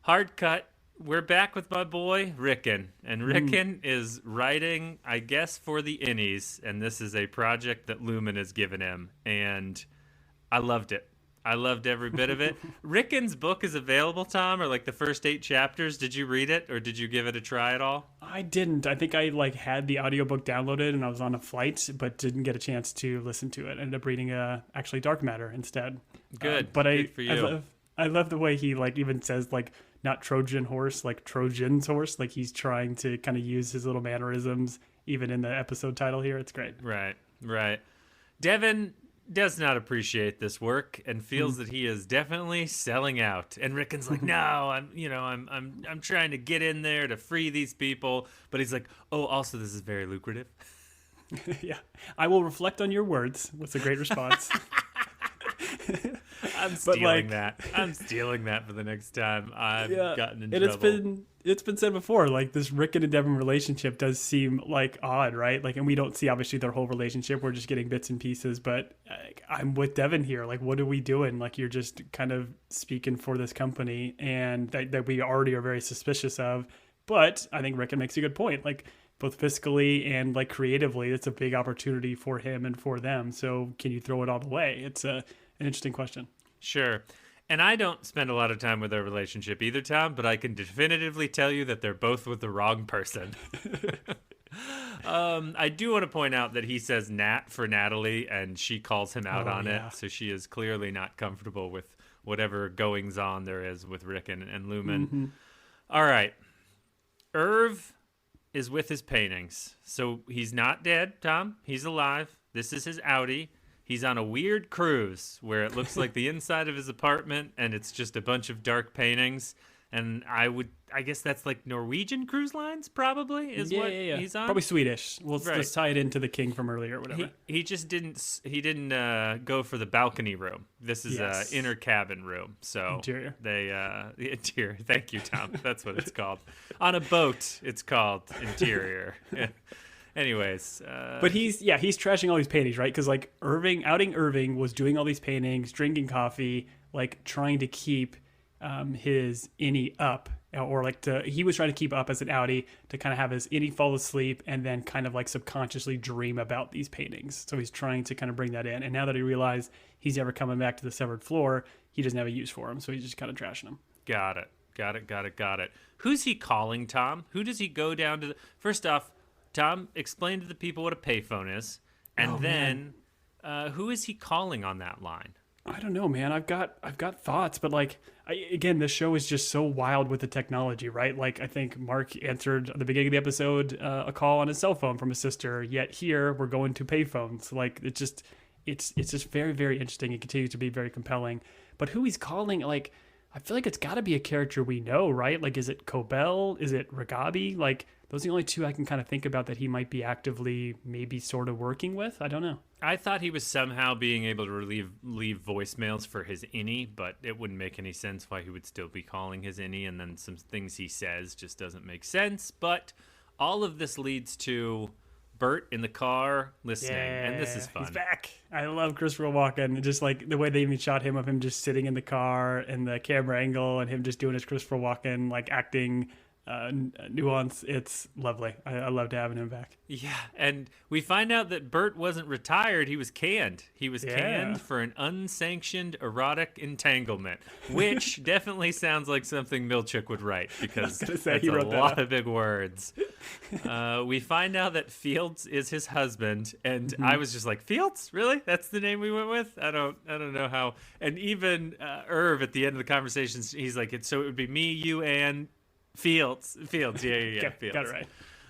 [SPEAKER 1] Hard cut. We're back with my boy, Rickon. And Rickon is writing, I guess, for the Innies. And this is a project that Lumen has given him. And I loved it. I loved every bit of it. Rickon's book is available, Tom, or like the first 8 chapters. Did you read it, or did you give it a try at all?
[SPEAKER 2] I didn't. I think I had the audiobook downloaded and I was on a flight, but didn't get a chance to listen to it. I ended up reading actually Dark Matter instead.
[SPEAKER 1] Good.
[SPEAKER 2] But
[SPEAKER 1] Good for you.
[SPEAKER 2] I love the way he even says not Trojan horse, like Trojan's horse. Like he's trying to kind of use his little mannerisms even in the episode title here. It's great.
[SPEAKER 1] Right. Devin does not appreciate this work and feels that he is definitely selling out. And Rickon's like, no, I'm trying to get in there to free these people. But he's like, oh, also this is very lucrative.
[SPEAKER 2] Yeah. I will reflect on your words. What's a great response.
[SPEAKER 1] I'm stealing that. I'm stealing that for the next time I've gotten in trouble.
[SPEAKER 2] It's been said before, like this Rickon and Devin relationship does seem like odd, right? Like, and we don't see obviously their whole relationship. We're just getting bits and pieces, but I'm with Devin here. Like, what are we doing? Like, you're just kind of speaking for this company and that we already are very suspicious of. But I think Rickon makes a good point. Like, both fiscally and like creatively, it's a big opportunity for him and for them. So can you throw it all away? It's an interesting question.
[SPEAKER 1] Sure. And I don't spend a lot of time with their relationship either, Tom, but I can definitively tell you that they're both with the wrong person. I do want to point out that he says Nat for Natalie, and she calls him out on it. So she is clearly not comfortable with whatever goings on there is with Rickon and Lumen. All right. Irv is with his paintings. So he's not dead, Tom. He's alive. This is his outie. He's on a weird cruise where it looks like the inside of his apartment and it's just a bunch of dark paintings. And I guess that's like Norwegian Cruise Lines, probably, is what he's on.
[SPEAKER 2] Probably Swedish.
[SPEAKER 1] Right.
[SPEAKER 2] Let's tie it into the king from earlier or whatever.
[SPEAKER 1] He just didn't go for the balcony room. This is a inner cabin room. So
[SPEAKER 2] interior.
[SPEAKER 1] The interior. Thank you, Tom. That's what it's called. On a boat, it's called interior. Anyways,
[SPEAKER 2] but he's trashing all these paintings, right? Because like outing Irving was doing all these paintings, drinking coffee, like trying to keep his innie up, or like he was trying to keep up as an outie to kind of have his innie fall asleep and then kind of like subconsciously dream about these paintings. So he's trying to kind of bring that in. And now that he realized he's never coming back to the severed floor, he doesn't have a use for him. So he's just kind of trashing him.
[SPEAKER 1] Got it. Who's he calling, Tom? Who does he go down to? First off, Tom, explain to the people what a payphone is. And then who is he calling on that line?
[SPEAKER 2] I don't know, man. I've got thoughts, but like, again, this show is just so wild with the technology, right? Like, I think Mark answered at the beginning of the episode a call on his cell phone from his sister. Yet here we're going to payphones. Like, it's just very, very interesting. It continues to be very compelling. But who he's calling, like, I feel like it's got to be a character we know, right? Like, is it Cobell? Is it Ragabi? Like, those are the only two I can kind of think about that he might be actively maybe sort of working with. I don't know.
[SPEAKER 1] I thought he was somehow being able to leave voicemails for his innie, but it wouldn't make any sense why he would still be calling his innie, and then some things he says just doesn't make sense. But all of this leads to Bert in the car listening, and this is fun.
[SPEAKER 2] He's back. I love Christopher Walken. Just like the way they even shot him of him just sitting in the car and the camera angle and him just doing his Christopher Walken, like acting nuance. It's lovely. I loved having him back.
[SPEAKER 1] Yeah, and we find out that Bert wasn't retired. He was canned. He was canned for an unsanctioned erotic entanglement, which definitely sounds like something Milchick would write, because that's a lot of big words. We find out that Fields is his husband, and I was just like, Fields? Really? That's the name we went with? I don't know how. And even Irv at the end of the conversation, he's like, so it would be me, you, and Fields. Yeah, Fields.
[SPEAKER 2] Got it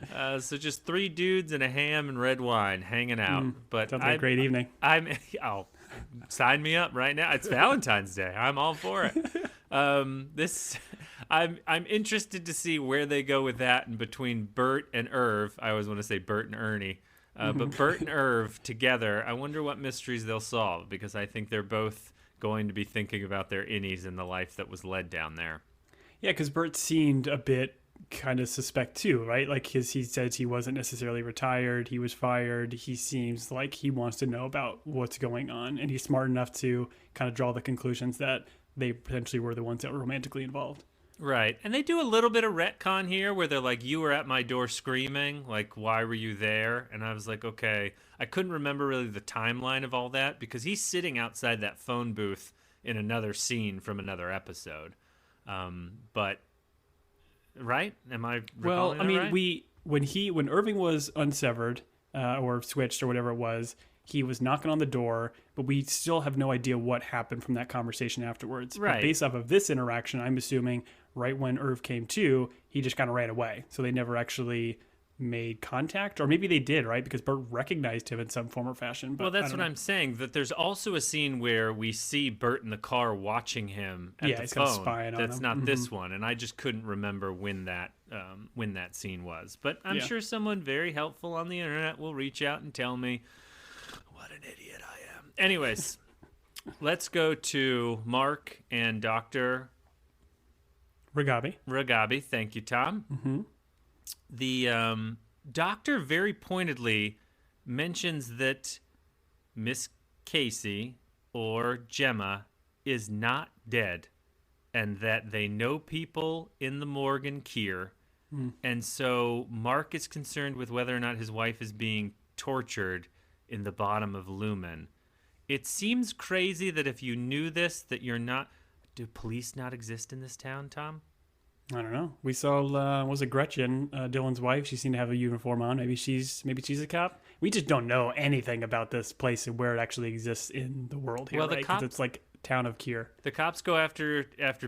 [SPEAKER 2] right.
[SPEAKER 1] So just three dudes and a ham and red wine hanging out. But
[SPEAKER 2] sounds like a great evening.
[SPEAKER 1] Sign me up right now. It's Valentine's Day. I'm all for it. I'm interested to see where they go with that. And between Bert and Irv, I always want to say Bert and Ernie, but Bert and Irv together, I wonder what mysteries they'll solve, because I think they're both going to be thinking about their innies and the life that was led down there.
[SPEAKER 2] Yeah, because Bert seemed a bit kind of suspect too, right? Like he says he wasn't necessarily retired. He was fired. He seems like he wants to know about what's going on. And he's smart enough to kind of draw the conclusions that they potentially were the ones that were romantically involved.
[SPEAKER 1] Right. And they do a little bit of retcon here where they're like, you were at my door screaming. Like, why were you there? And I was like, okay. I couldn't remember really the timeline of all that, because he's sitting outside that phone booth in another scene from another episode. But right? Am I recalling that right?
[SPEAKER 2] When Irving was unsevered or switched or whatever it was, he was knocking on the door, but we still have no idea what happened from that conversation afterwards.
[SPEAKER 1] Right.
[SPEAKER 2] But based off of this interaction, I'm assuming right when Irv came to, he just kind of ran away. So they never actually made contact, or maybe they did, right? Because Bert recognized him in some form or fashion. But
[SPEAKER 1] well, that's what I'm saying, that there's also a scene where we see Bert in the car watching him at the
[SPEAKER 2] he's
[SPEAKER 1] phone.
[SPEAKER 2] Kind of spying on
[SPEAKER 1] that's
[SPEAKER 2] him.
[SPEAKER 1] not this one, and I just couldn't remember when that scene was. But I'm sure someone very helpful on the internet will reach out and tell me what an idiot I am. Anyways, let's go to Mark and Dr.
[SPEAKER 2] Ragabi.
[SPEAKER 1] Thank you, Tom. The doctor very pointedly mentions that Miss Casey, or Gemma, is not dead, and that they know people in the morgue in Kier. And so Mark is concerned with whether or not his wife is being tortured in the bottom of Lumen. It seems crazy that if you knew this, that you're not... Do police not exist in this town, Tom?
[SPEAKER 2] I don't know. We saw, was it Gretchen, Dylan's wife? She seemed to have a uniform on. Maybe she's a cop. We just don't know anything about this place and where it actually exists in the world here,
[SPEAKER 1] Well,
[SPEAKER 2] right? Because it's like town of Kier.
[SPEAKER 1] The cops go after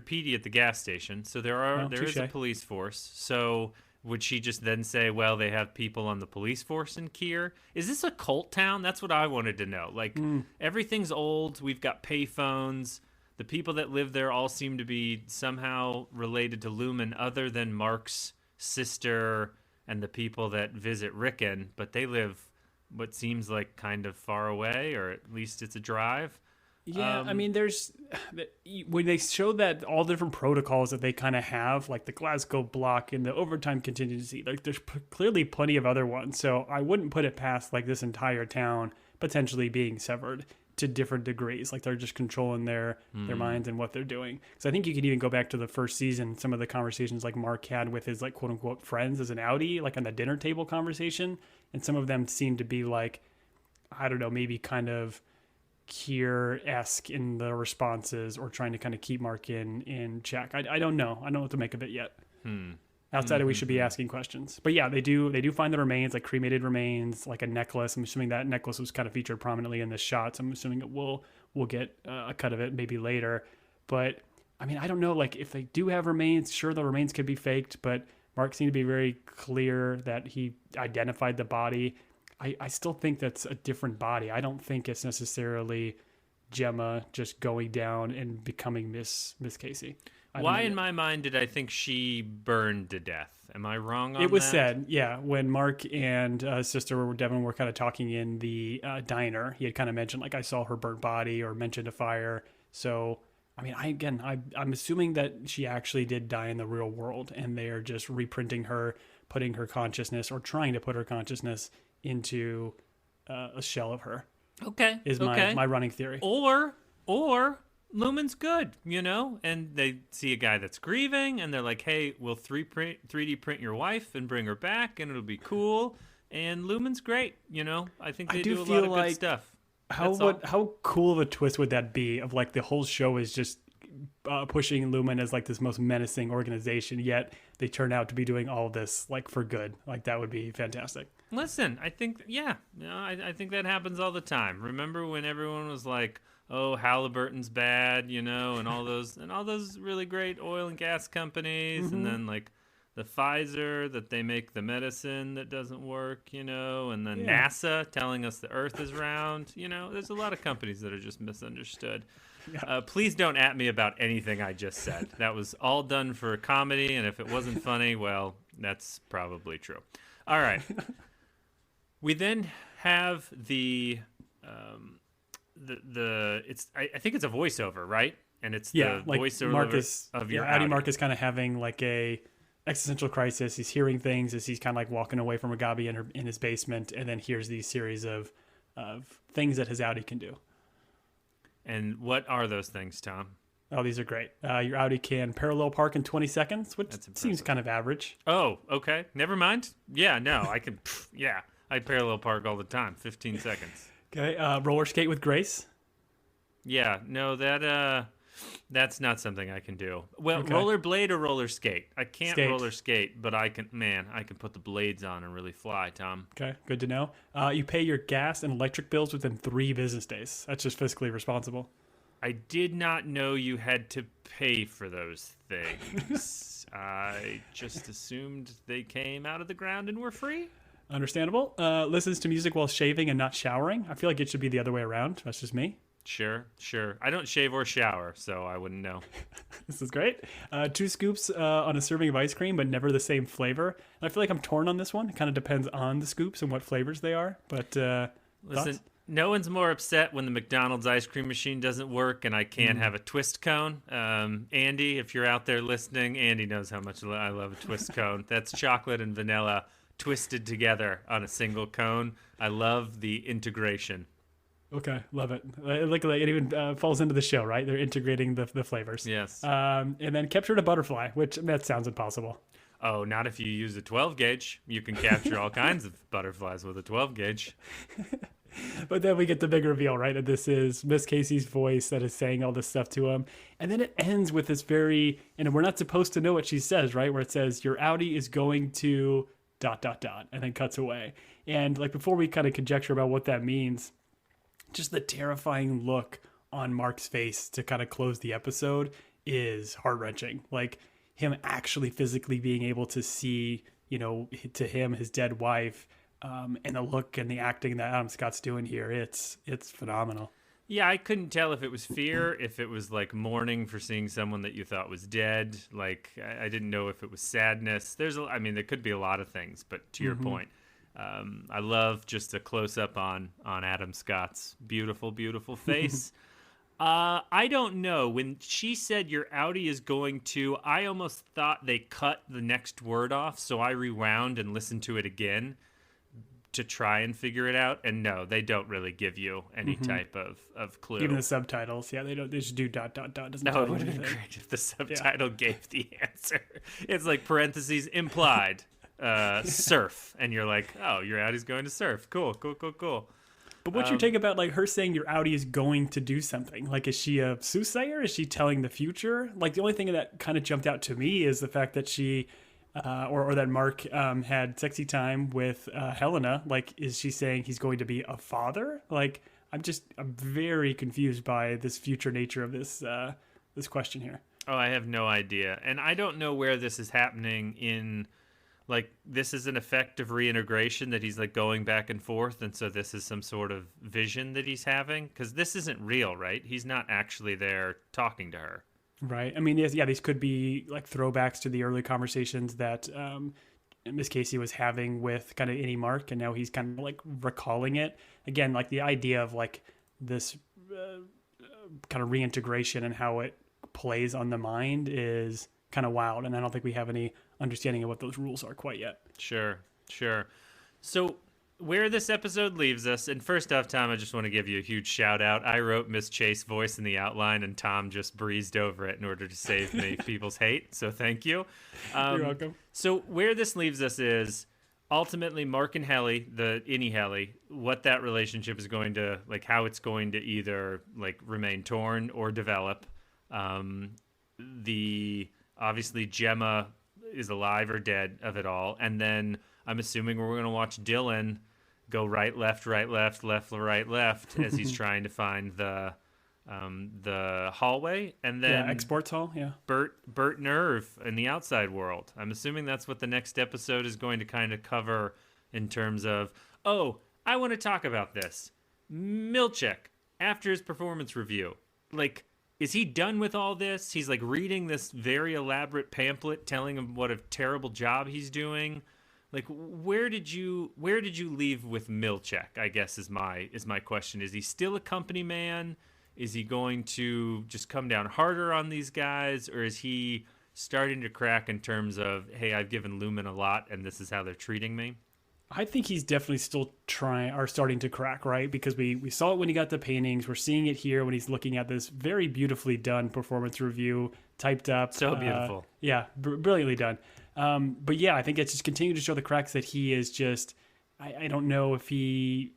[SPEAKER 1] Petey at the gas station, so there is a
[SPEAKER 2] touche.
[SPEAKER 1] police force. So would she just then say, well, they have people on the police force in Kier? Is this a cult town? That's what I wanted to know. Like, everything's old. We've got payphones. The people that live there all seem to be somehow related to Lumen other than Mark's sister and the people that visit Rickon, but they live what seems like kind of far away, or at least it's a drive.
[SPEAKER 2] Yeah, I mean, there's when they show that all the different protocols that they kind of have, like the Glasgow block and the overtime contingency, like there's clearly plenty of other ones. So I wouldn't put it past like this entire town potentially being severed to different degrees. Like they're just controlling their minds and what they're doing. So I think you could even go back to the first season, some of the conversations like Mark had with his like quote unquote friends as an outie, like on the dinner table conversation. And some of them seem to be like, I don't know, maybe kind of Kier-esque in the responses or trying to kind of keep Mark in check. I don't know. I don't know what to make of it yet. Outside of we should be asking questions. But yeah, they do find the remains, like cremated remains, like a necklace. I'm assuming that necklace was kind of featured prominently in the shots. I'm assuming we'll get a cut of it maybe later. But I mean, I don't know. Like if they do have remains, sure, the remains could be faked, but Mark seemed to be very clear that he identified the body. I still think that's a different body. I don't think it's necessarily Gemma just going down and becoming Miss Casey.
[SPEAKER 1] Why in my mind did I think she burned to death? Am I wrong on that?
[SPEAKER 2] It was said, yeah, when Mark and sister Devin were kind of talking in the diner, he had kind of mentioned, like, I saw her burnt body or mentioned a fire. So, I mean, I'm assuming that she actually did die in the real world and they are just reprinting her, putting her consciousness or trying to put her consciousness into a shell of her.
[SPEAKER 1] Okay.
[SPEAKER 2] Is my running theory.
[SPEAKER 1] Or Lumen's good, you know? And they see a guy that's grieving and they're like, hey, we'll 3D print your wife and bring her back and it'll be cool. And Lumen's great, you know? I think they do a lot of good stuff.
[SPEAKER 2] How cool of a twist would that be of like the whole show is just pushing Lumen as like this most menacing organization, yet they turn out to be doing all this like for good. Like that would be fantastic.
[SPEAKER 1] Listen, I think, I think that happens all the time. Remember when everyone was like, oh, Halliburton's bad, you know, and all those really great oil and gas companies, and then like the Pfizer that they make the medicine that doesn't work, you know, and then NASA telling us the Earth is round, you know. There's a lot of companies that are just misunderstood. Yeah. Please don't at me about anything I just said. That was all done for comedy, and if it wasn't funny, well, that's probably true. All right. We then have I think it's a voiceover, right? And it's the like voiceover
[SPEAKER 2] Marcus,
[SPEAKER 1] of your
[SPEAKER 2] Audi. Marcus kind of having like a existential crisis. He's hearing things as he's kind of like walking away from Agabi in his basement, and then hears these series of things that his Audi can do.
[SPEAKER 1] And what are those things, Tom?
[SPEAKER 2] Oh, these are great. Your Audi can parallel park in 20 seconds, which seems kind of average.
[SPEAKER 1] Oh, okay. Never mind. Yeah, no, I can. Yeah, I parallel park all the time. 15 seconds.
[SPEAKER 2] Okay. Roller skate with grace.
[SPEAKER 1] Yeah. No, that's not something I can do. Well, okay. Rollerblade or roller skate? I can't roller skate, but I can put the blades on and really fly, Tom.
[SPEAKER 2] Okay. Good to know. You pay your gas and electric bills within 3 business days. That's just fiscally responsible.
[SPEAKER 1] I did not know you had to pay for those things. I just assumed they came out of the ground and were free.
[SPEAKER 2] Understandable. Listens to music while shaving and not showering. I feel like it should be the other way around. That's just me.
[SPEAKER 1] Sure. I don't shave or shower, so I wouldn't know.
[SPEAKER 2] This is great. 2 scoops on a serving of ice cream, but never the same flavor. And I feel like I'm torn on this one. It kind of depends on the scoops and what flavors they are. But
[SPEAKER 1] listen,
[SPEAKER 2] thoughts?
[SPEAKER 1] No one's more upset when the McDonald's ice cream machine doesn't work and I can't have a twist cone. Andy, if you're out there listening, Andy knows how much I love a twist cone. That's chocolate and vanilla twisted together on a single cone. I love the integration.
[SPEAKER 2] Okay, love it. Like it even falls into the show, right? They're integrating the flavors.
[SPEAKER 1] Yes.
[SPEAKER 2] And then captured a butterfly, which that sounds impossible.
[SPEAKER 1] Oh, not if you use a 12 gauge. You can capture all kinds of butterflies with a 12 gauge.
[SPEAKER 2] But then we get the big reveal, right? That this is Miss Casey's voice that is saying all this stuff to him. And then it ends with this and we're not supposed to know what she says, right? Where it says, your Audi is going to ... and then cuts away. And like before we kind of conjecture about what that means, just the terrifying look on Mark's face to kind of close the episode is heart-wrenching. Like him actually physically being able to see, to him, his dead wife, and the look and the acting that Adam Scott's doing here, it's phenomenal.
[SPEAKER 1] Yeah, I couldn't tell if it was fear, if it was like mourning for seeing someone that you thought was dead. Like I didn't know if it was sadness. There could be a lot of things, but to your point, I love just a close up on Adam Scott's beautiful, beautiful face. I don't know. When she said your Audi is going to, I almost thought they cut the next word off, so I rewound and listened to it again to try and figure it out. And no, they don't really give you any type of clue.
[SPEAKER 2] Even the subtitles, yeah, they don't. They just do ... Doesn't
[SPEAKER 1] no,
[SPEAKER 2] tell
[SPEAKER 1] it would have been great if the subtitle gave the answer. It's like parentheses implied surf, and you're like, oh, your Audi's going to surf. Cool.
[SPEAKER 2] But what's your take about like her saying your Audi is going to do something? Like, is she a soothsayer? Is she telling the future? Like, the only thing that kind of jumped out to me is the fact that she, or that Mark had sexy time with Helena. Like, is she saying he's going to be a father? Like, I'm very confused by this future nature of this question here.
[SPEAKER 1] Oh, I have no idea, and I don't know where this is happening in. Like, this is an effective reintegration that he's, like, going back and forth, and so this is some sort of vision that he's having? Because this isn't real, right? He's not actually there talking to her.
[SPEAKER 2] Right. I mean, these could be, like, throwbacks to the early conversations that Miss Casey was having with kind of Annie Mark, and now he's kind of, like, recalling it. Again, like, the idea of, like, this kind of reintegration and how it plays on the mind is kind of wild, and I don't think we have any understanding of what those rules are quite yet.
[SPEAKER 1] Sure. So where this episode leaves us, and first off, Tom, I just want to give you a huge shout out. I wrote Miss Chase voice in the outline, and Tom just breezed over it in order to save me people's hate, so thank you.
[SPEAKER 2] You're welcome.
[SPEAKER 1] So where this leaves us is ultimately Mark and Helly, the Innie Helly, what that relationship is going to, like, how it's going to either, like, remain torn or develop. Obviously Gemma is alive or dead of it all, and then I'm assuming we're going to watch Dylan go right, left, right, as he's trying to find the hallway, and then
[SPEAKER 2] exports hall,
[SPEAKER 1] Bert Nerve in the outside world. I'm assuming that's what the next episode is going to kind of cover in terms of, oh, I want to talk about this. Milchek, after his performance review, like, is he done with all this? He's like reading this very elaborate pamphlet telling him what a terrible job he's doing. Like, where did you leave with Milchek, I guess is my question. Is he still a company man? Is he going to just come down harder on these guys, or is he starting to crack in terms of, hey, I've given Lumen a lot and this is how they're treating me?
[SPEAKER 2] I think he's definitely still starting to crack, right? Because we saw it when he got the paintings. We're seeing it here when he's looking at this very beautifully done performance review, typed up.
[SPEAKER 1] So beautiful.
[SPEAKER 2] Brilliantly done. But yeah, I think it's just continuing to show the cracks that he is just, I don't know if he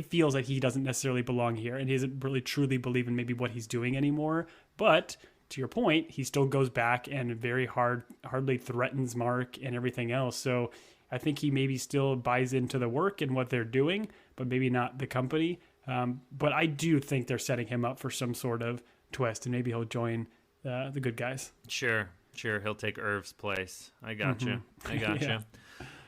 [SPEAKER 2] feels like he doesn't necessarily belong here, and he doesn't really truly believe in maybe what he's doing anymore. But to your point, he still goes back and very hardly threatens Mark and everything else. So I think he maybe still buys into the work and what they're doing, but maybe not the company. But I do think they're setting him up for some sort of twist, and maybe he'll join the good guys.
[SPEAKER 1] Sure. He'll take Irv's place. I gotcha.
[SPEAKER 2] Yeah.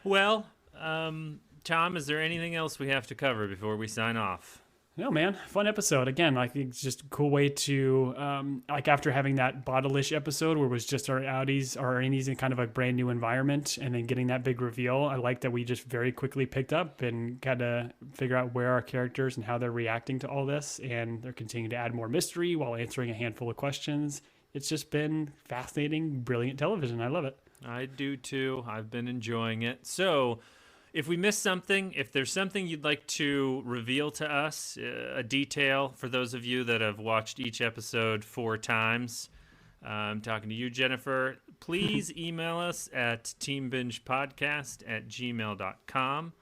[SPEAKER 1] Well, Tom, is there anything else we have to cover before we sign off?
[SPEAKER 2] No, man. Fun episode. Again, I think it's just a cool way to, like, after having that Bottleish episode where it was just our Audis, our Innies in kind of a brand new environment, and then getting that big reveal, I like that we just very quickly picked up and got to figure out where our characters and how they're reacting to all this, and they're continuing to add more mystery while answering a handful of questions. It's just been fascinating, brilliant television. I love it.
[SPEAKER 1] I do too. I've been enjoying it. So, if we missed something, if there's something you'd like to reveal to us, a detail for those of you that have watched each episode 4 times, I'm talking to you, Jennifer, please email us at teambingepodcast@gmail.com.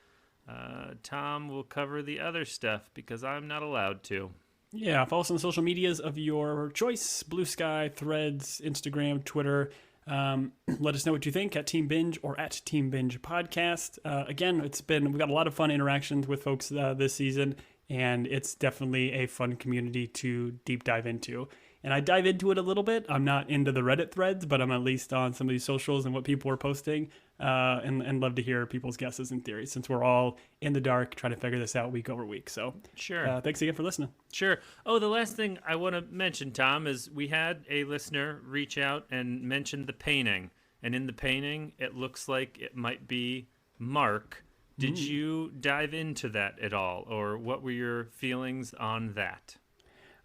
[SPEAKER 1] Tom will cover the other stuff because I'm not allowed to.
[SPEAKER 2] Yeah, follow us on the social medias of your choice: Blue Sky, Threads, Instagram, Twitter. Let us know what you think at Team Binge or at Team Binge Podcast. Again, we've got a lot of fun interactions with folks this season, and it's definitely a fun community to deep dive into. And I dive into it a little bit. I'm not into the Reddit threads, but I'm at least on some of these socials and what people are posting, and love to hear people's guesses and theories, since we're all in the dark trying to figure this out week over week. So
[SPEAKER 1] Sure.
[SPEAKER 2] thanks again for listening.
[SPEAKER 1] Sure. Oh, the last thing I want to mention, Tom, is we had a listener reach out and mention the painting. And in the painting, it looks like it might be Mark. Did you dive into that at all? Or what were your feelings on that?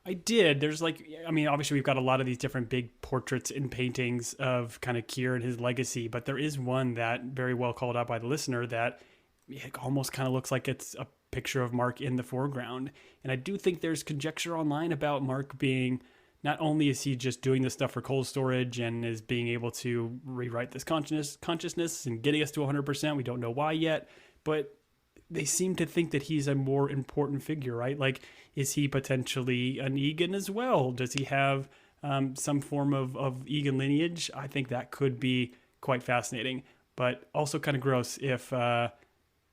[SPEAKER 2] I did. There's obviously we've got a lot of these different big portraits and paintings of kind of Keir and his legacy, but there is one that very well called out by the listener that it almost kind of looks like it's a picture of Mark in the foreground. And I do think there's conjecture online about Mark being, not only is he just doing this stuff for cold storage and is being able to rewrite this consciousness and getting us to 100%. We don't know why yet, but they seem to think that he's a more important figure, right? Like, is he potentially an Egan as well? Does he have some form of Egan lineage? I think that could be quite fascinating, but also kind of gross if,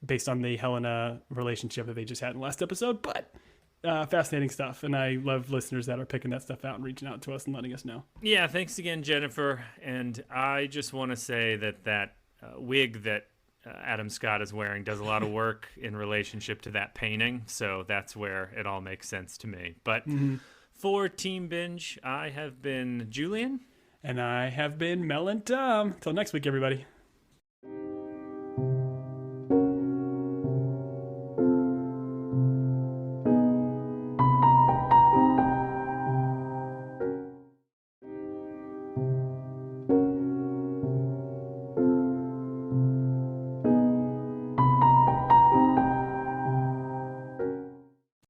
[SPEAKER 2] based on the Helena relationship that they just had in the last episode. But fascinating stuff, and I love listeners that are picking that stuff out and reaching out to us and letting us know.
[SPEAKER 1] Yeah, thanks again, Jennifer. And I just want to say that wig that Adam Scott is wearing does a lot of work in relationship to that painting, so that's where it all makes sense to me. But for Team Binge, I have been Julian.
[SPEAKER 2] And I have been Mel and Tom. Till next week, everybody.